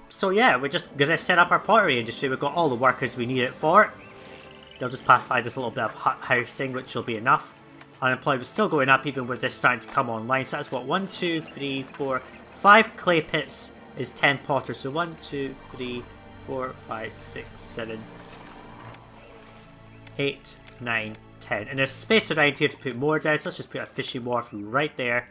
So yeah, we're just going to set up our pottery industry. We've got all the workers we need it for. They'll just pass by this little bit of hut housing, which will be enough. Unemployment's still going up even with this starting to come online. So that's what, 1, 2, 3, 4, 5 clay pits is 10 potters. So 1, 2, 3, 4, 5, 6, 7, 8, 9, 10. And there's space around here to put more down. So let's just put a fishing wharf right there.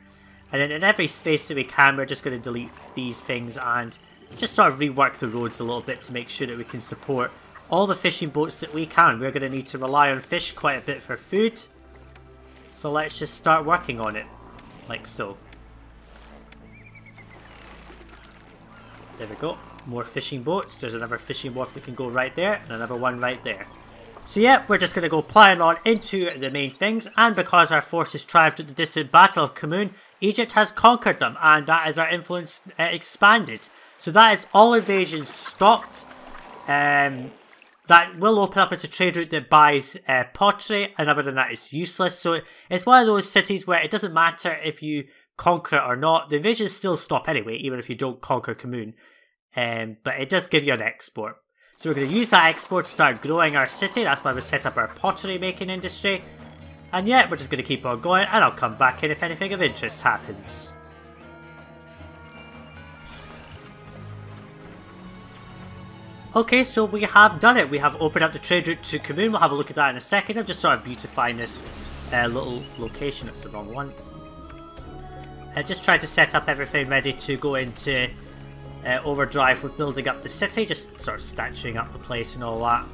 And then in every space that we can, we're just going to delete these things and just sort of rework the roads a little bit to make sure that we can support all the fishing boats that we can. We're going to need to rely on fish quite a bit for food. So let's just start working on it, like so. There we go. More fishing boats. There's another fishing wharf that can go right there, and another one right there. So yeah, we're just going to go plowing on into the main things, and because our forces triumphed at the distant Battle of Khamun, Egypt has conquered them, and that is our influence expanded. So that is all invasions stopped. That will open up as a trade route that buys pottery, and other than that it's useless. So it's one of those cities where it doesn't matter if you conquer it or not. The invasions still stop anyway, even if you don't conquer Khamun. But it does give you an export. So we're going to use that export to start growing our city. That's why we set up our pottery making industry. And yeah, we're just going to keep on going, and I'll come back in if anything of interest happens. Okay, so we have done it. We have opened up the trade route to Khamun. We'll have a look at that in a second. I'm just sort of beautifying this little location. That's the wrong one. Just trying to set up everything ready to go into overdrive with building up the city. Just sort of statuing up the place and all that.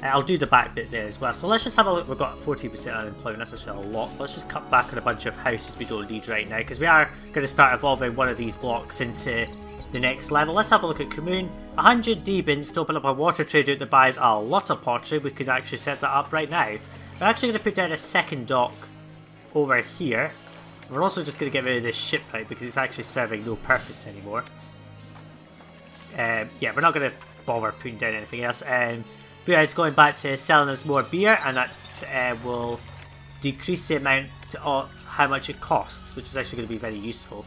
I'll do the back bit there as well. So let's just have a look. We've got 40% unemployment. That's actually a lot. Let's just cut back on a bunch of houses we don't need right now, because we are going to start evolving one of these blocks into the next level. Let's have a look at Khamun. 100 D-bins to open up a water trade route that buys a lot of pottery. We could actually set that up right now. We're actually going to put down a second dock over here. We're also just going to get rid of this shipwright because it's actually serving no purpose anymore. Yeah, we're not going to bother putting down anything else. But yeah, it's going back to selling us more beer, and that will decrease the amount of how much it costs, which is actually going to be very useful.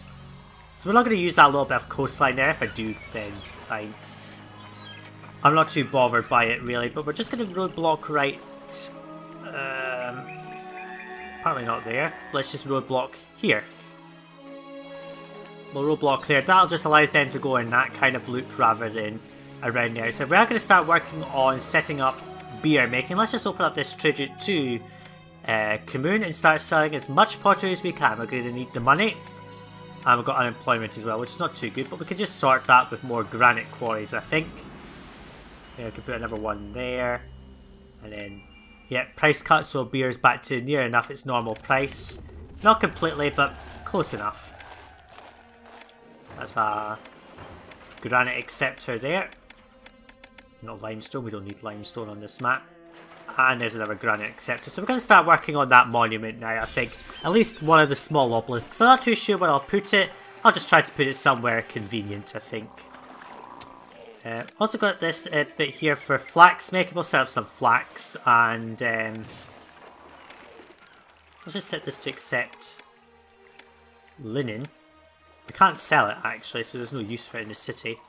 So we're not going to use that little bit of coastline there. If I do, then fine. I'm not too bothered by it really, but we're just going to roadblock right... apparently not there. Let's just roadblock here. We'll roadblock there. That'll just allow them to go in that kind of loop rather than around the outside. We are going to start working on setting up beer making. Let's just open up this trade route to Khamun and start selling as much pottery as we can. We're going to need the money. And we've got unemployment as well, which is not too good, but we can just sort that with more granite quarries, I think. Yeah, we can put another one there. And then, yeah, price cut, so beer is back to near enough its normal price. Not completely, but close enough. That's a granite acceptor there. Not limestone, we don't need limestone on this map. And there's another granite acceptor. So we're going to start working on that monument now, I think. At least one of the small obelisks. I'm not too sure where I'll put it. I'll just try to put it somewhere convenient, I think. Also got this bit here for flax making. We'll set up some flax, and let's just set this to accept linen. We can't sell it actually, so there's no use for it in the city.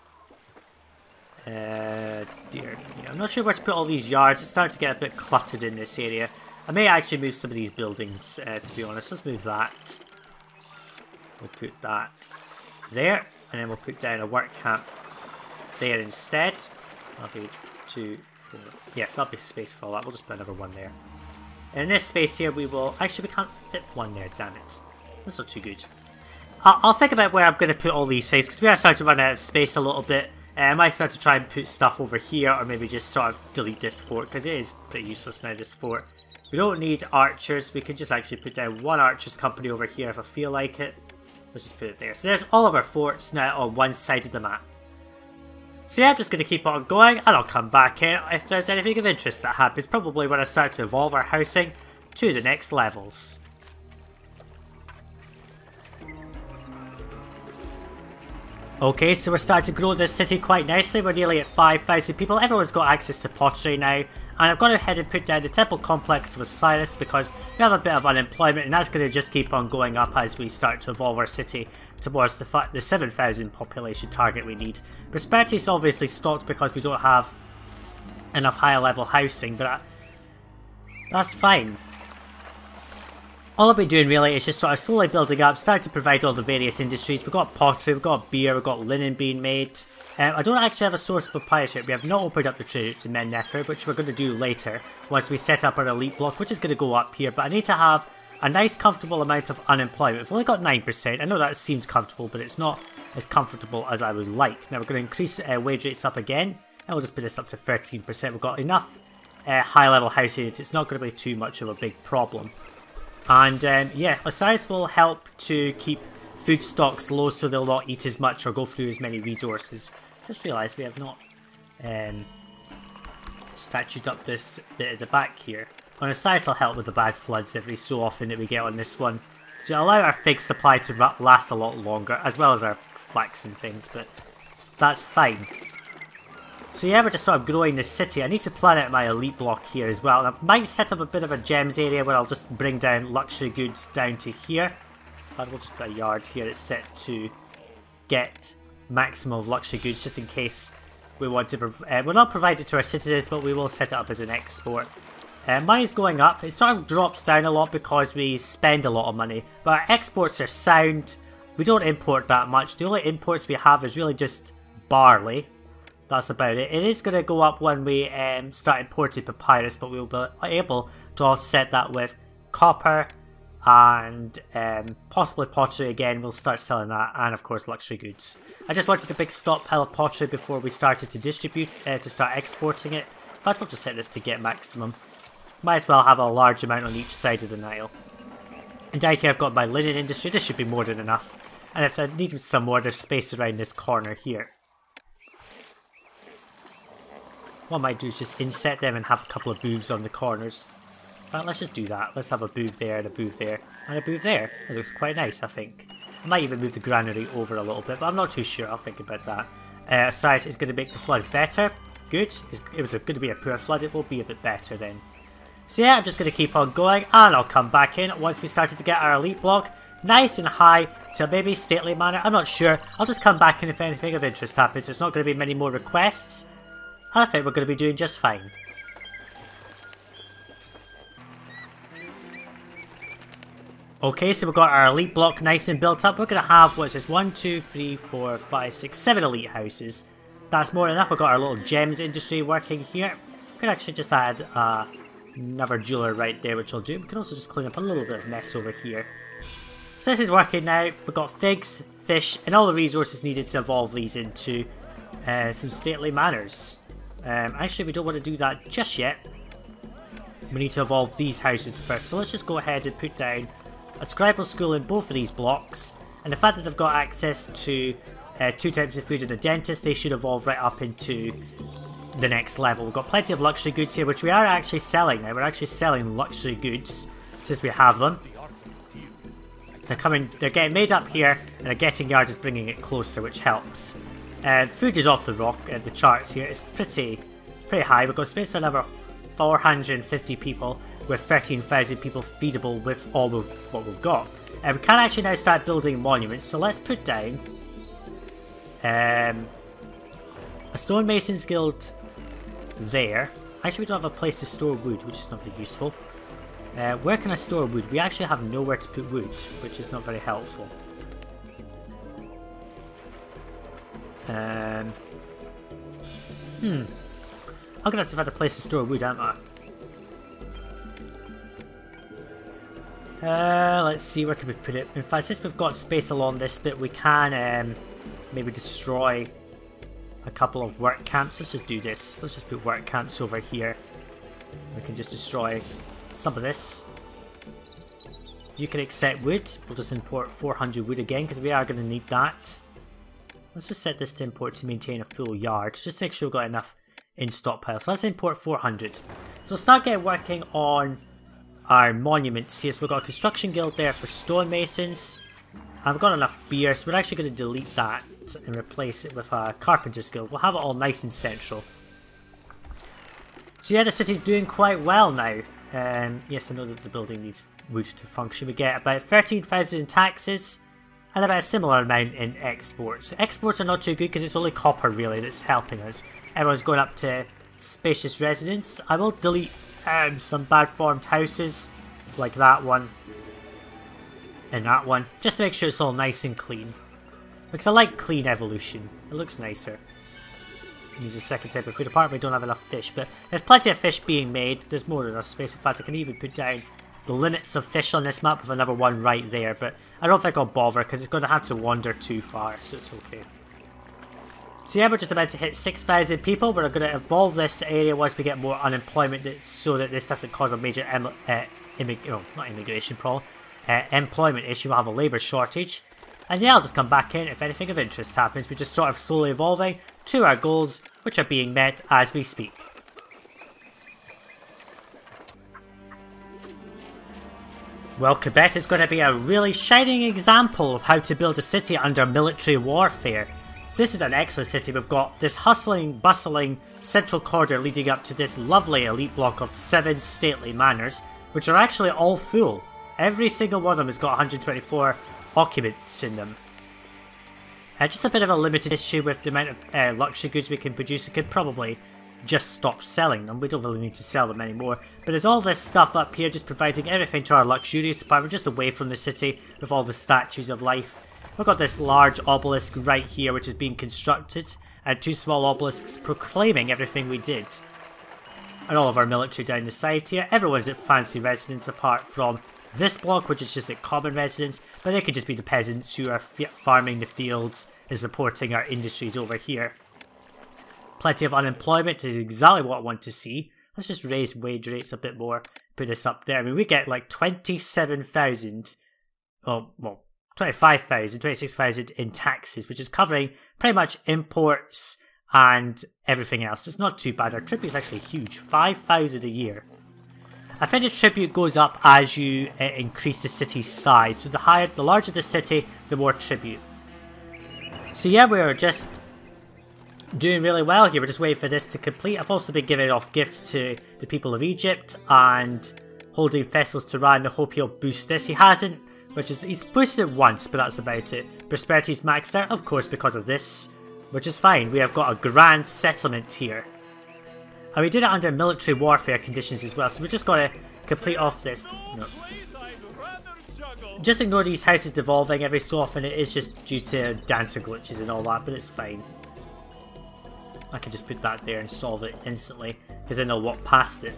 Dear me. I'm not sure where to put all these yards. It's starting to get a bit cluttered in this area. I may actually move some of these buildings, to be honest. Let's move that. We'll put that there, and then we'll put down a work camp there instead. That'll be 2, 4. Yes, that'll be space for all that. We'll just put another one there. And in this space here, we will... Actually, we can't fit one there, damn it. That's not too good. I'll think about where I'm going to put all these things, because we are starting to run out of space a little bit. I might start to try and put stuff over here, or maybe just sort of delete this fort, because it is pretty useless now, this fort. We don't need archers. We can just actually put down one archer's company over here if I feel like it. Let's just put it there. So there's all of our forts now on one side of the map. So yeah, I'm just going to keep on going, and I'll come back in if there's anything of interest that happens. Probably when I start to evolve our housing to the next levels. Okay, so we're starting to grow this city quite nicely. We're nearly at 5,000 people. Everyone's got access to pottery now. And I've gone ahead and put down the temple complex of Osiris because we have a bit of unemployment, and that's going to just keep on going up as we start to evolve our city towards the 7,000 population target we need. Prosperity is obviously stopped because we don't have enough higher level housing, but that's fine. All I've been doing really is just sort of slowly building up, starting to provide all the various industries. We've got pottery, we've got beer, we've got linen being made. I don't actually have a source of papyrus yet. We have not opened up the trade route to Mentuhotep, which we're going to do later once we set up our elite block, which is going to go up here. But I need to have a nice comfortable amount of unemployment. We've only got 9%. I know that seems comfortable, but it's not as comfortable as I would like. Now we're going to increase wage rates up again, and we'll just put this up to 13%. We've got enough high level housing. It's not going to be too much of a big problem. And yeah, Osiris will help to keep food stocks low so they'll not eat as much or go through as many resources. Just realised we have not statued up this bit at the back here. On Osiris will help with the bad floods every so often that we get on this one, to allow our fig supply to last a lot longer, as well as our flax and things, but that's fine. So yeah, we're just sort of growing the city. I need to plan out my elite block here as well. And I might set up a bit of a gems area where I'll just bring down luxury goods down to here. And we'll just put a yard here that's set to get maximum of luxury goods just in case we want to. We'll not provide it to our citizens, but we will set it up as an export. Money's going up. It sort of drops down a lot because we spend a lot of money, but our exports are sound. We don't import that much. The only imports we have is really just barley. That's about it. It is going to go up when we start importing papyrus, but we'll be able to offset that with copper and possibly pottery again. We'll start selling that, and of course luxury goods. I just wanted a big stockpile of pottery before we started to distribute, to start exporting it. In fact, we'll just set this to get maximum. Might as well have a large amount on each side of the Nile. And down here I've got my linen industry. This should be more than enough. And if I need some more, there's space around this corner here. What I might do is just inset them and have a couple of booths on the corners. Well, let's just do that. Let's have a booth there and a booth there and a booth there. It looks quite nice, I think. I might even move the granary over a little bit, but I'm not too sure. I'll think about that. Osiris is going to make the flood better. Good. It was going to be a poor flood. It will be a bit better then. So yeah, I'm just going to keep on going, and I'll come back in once we started to get our elite block nice and high to a maybe stately manner. I'm not sure. I'll just come back in if anything of interest happens. There's not going to be many more requests. I think we're going to be doing just fine. Okay, so we've got our elite block nice and built up. We're going to have, what is this, 1, 2, 3, 4, 5, 6, 7 elite houses. That's more than enough. We've got our little gems industry working here. We could actually just add another jeweler right there, which will do. We can also just clean up a little bit of mess over here. So this is working now. We've got figs, fish, and all the resources needed to evolve these into some stately manners. Actually, we don't want to do that just yet. We need to evolve these houses first. So let's just go ahead and put down a scribal school in both of these blocks. And the fact that they've got access to 2 types of food and a dentist, they should evolve right up into the next level. We've got plenty of luxury goods here, which we are actually selling now. We're actually selling luxury goods since we have them. They're getting made up here, and the getting yard is bringing it closer, which helps. Food is off the rock at the charts here. It's pretty high. We've got space for another 450 people with 13,000 people feedable with all of what we've got. We can actually now start building monuments, so let's put down a stonemasons guild there. Actually, we don't have a place to store wood, which is not very useful. Where can I store wood? We actually have nowhere to put wood, which is not very helpful. I'm gonna have to find a place to store wood, aren't I? Let's see, where can we put it? In fact, since we've got space along this bit, we can maybe destroy a couple of work camps. Let's just do this. Let's just put work camps over here. We can just destroy some of this. You can accept wood. We'll just import 400 wood again because we are going to need that. Let's just set this to import to maintain a full yard, just to make sure we've got enough in stockpile. So let's import 400. So we'll start getting working on our monuments here. So we've got a construction guild there for stonemasons. And we've got enough beer, so we're actually going to delete that and replace it with a carpenter's guild. We'll have it all nice and central. So yeah, the city's doing quite well now. Yes, I know that the building needs wood to function. We get about 13,000 in taxes and about a similar amount in exports. Exports are not too good because it's only copper really that's helping us. Everyone's going up to spacious residence. I will delete some bad formed houses like that one and that one just to make sure it's all nice and clean. Because I like clean evolution. It looks nicer. Use a second type of food. Apparently we don't have enough fish, but there's plenty of fish being made. There's more than enough space. In fact, I can even put down the limits of fish on this map with another one right there, but I don't think I'll bother because it's going to have to wander too far, so it's okay. So yeah, we're just about to hit 6,000 people. We're going to evolve this area once we get more unemployment so that this doesn't cause a major employment issue. We'll have a labour shortage. And yeah, I'll just come back in if anything of interest happens. We're just sort of slowly evolving to our goals, which are being met as we speak. Well, Kebet is going to be a really shining example of how to build a city under military warfare. This is an excellent city. We've got this hustling, bustling central corridor leading up to this lovely elite block of 7 stately manors, which are actually all full. Every single one of them has got 124 occupants in them. Just a bit of a limited issue with the amount of luxury goods we can produce. We could probably just stop selling them. We don't really need to sell them anymore. But there's all this stuff up here just providing everything to our luxurious department just away from the city with all the statues of life. We've got this large obelisk right here which is being constructed and 2 small obelisks proclaiming everything we did. And all of our military down the side here. Everyone's at fancy residence apart from this block, which is just a common residence, but they could just be the peasants who are farming the fields and supporting our industries over here. Plenty of unemployment is exactly what I want to see. Let's just raise wage rates a bit more, put this up there. I mean, we get like 27,000, well, 25,000, 26,000 in taxes, which is covering pretty much imports and everything else. It's not too bad. Our tribute is actually huge, 5,000 a year. I think the tribute goes up as you increase the city's size. So the larger the city, the more tribute. So yeah, we're just doing really well here. We're just waiting for this to complete. I've also been giving off gifts to the people of Egypt and holding festivals to Ra in the hope he'll boost this. He hasn't, he's boosted it once, but that's about it. Prosperity's maxed out, of course, because of this, which is fine. We have got a grand settlement here. And we did it under military warfare conditions as well, so we just got to complete off this. No. Just ignore these houses devolving every so often. It is just due to dancer glitches and all that, but it's fine. I can just put that there and solve it instantly, because then they'll walk past it.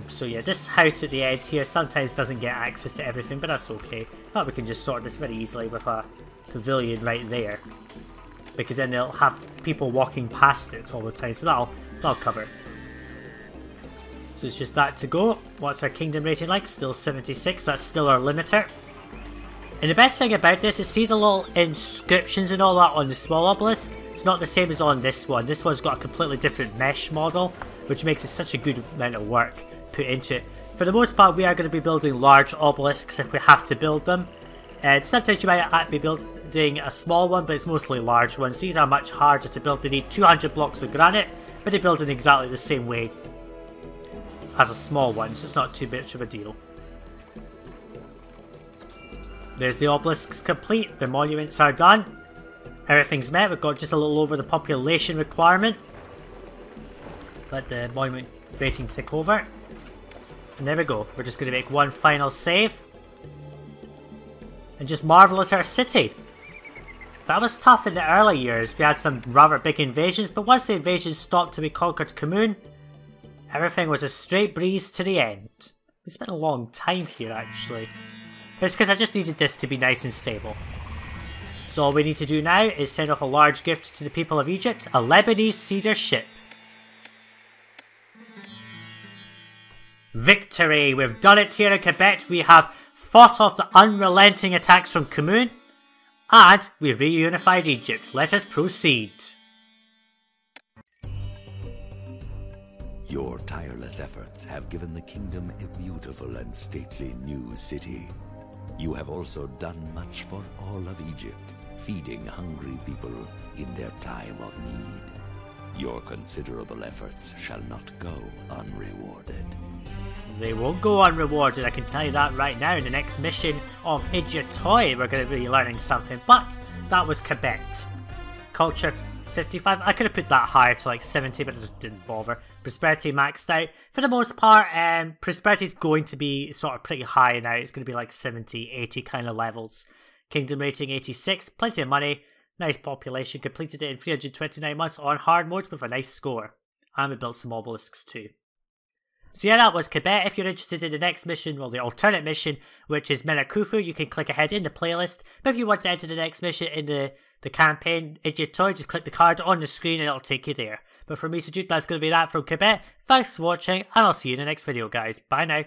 So yeah, this house at the end here sometimes doesn't get access to everything, but that's okay. But we can just sort this very easily with a pavilion right there. Because then they'll have people walking past it all the time, so that'll cover it. So it's just that to go. What's our kingdom rating like? Still 76, that's still our limiter. And the best thing about this is see the little inscriptions and all that on the small obelisk? It's not the same as on this one. This one's got a completely different mesh model, which makes it such a good amount of work put into it. For the most part, we are going to be building large obelisks if we have to build them. And sometimes you might be building a small one, but it's mostly large ones. These are much harder to build. They need 200 blocks of granite, but they build in exactly the same way as a small one, so it's not too much of a deal. There's the obelisks complete, the monuments are done, everything's met. We've got just a little over the population requirement. Let the monument rating tick over. And there we go, we're just going to make one final save. And just marvel at our city. That was tough in the early years. We had some rather big invasions, but once the invasions stopped and we conquered Kamun, everything was a straight breeze to the end. We spent a long time here actually. But it's because I just needed this to be nice and stable. So all we need to do now is send off a large gift to the people of Egypt, a Lebanese cedar ship. Victory! We've done it here in Kebet. We have fought off the unrelenting attacks from Kamun, and we've reunified Egypt. Let us proceed. Your tireless efforts have given the kingdom a beautiful and stately new city. You have also done much for all of Egypt, feeding hungry people in their time of need. Your considerable efforts shall not go unrewarded. They won't go unrewarded, I can tell you that right now. In the next mission of Idiot Toy, we're going to be learning something. But that was Kebet. Culture 55. I could have put that higher to like 70, but I just didn't bother. Prosperity maxed out. For the most part, prosperity is going to be sort of pretty high now. It's going to be like 70, 80 kind of levels. Kingdom rating 86. Plenty of money. Nice population. Completed it in 329 months on hard mode with a nice score. And we built some obelisks too. So yeah, that was Kebet. If you're interested in the next mission, well, the alternate mission, which is Menakufu, you can click ahead in the playlist. But if you want to enter the next mission in the campaign, Idiot Toy, just click the card on the screen and it'll take you there. But for me, Sajuuk, that's going to be that from Kebet. Thanks for watching, and I'll see you in the next video, guys. Bye now.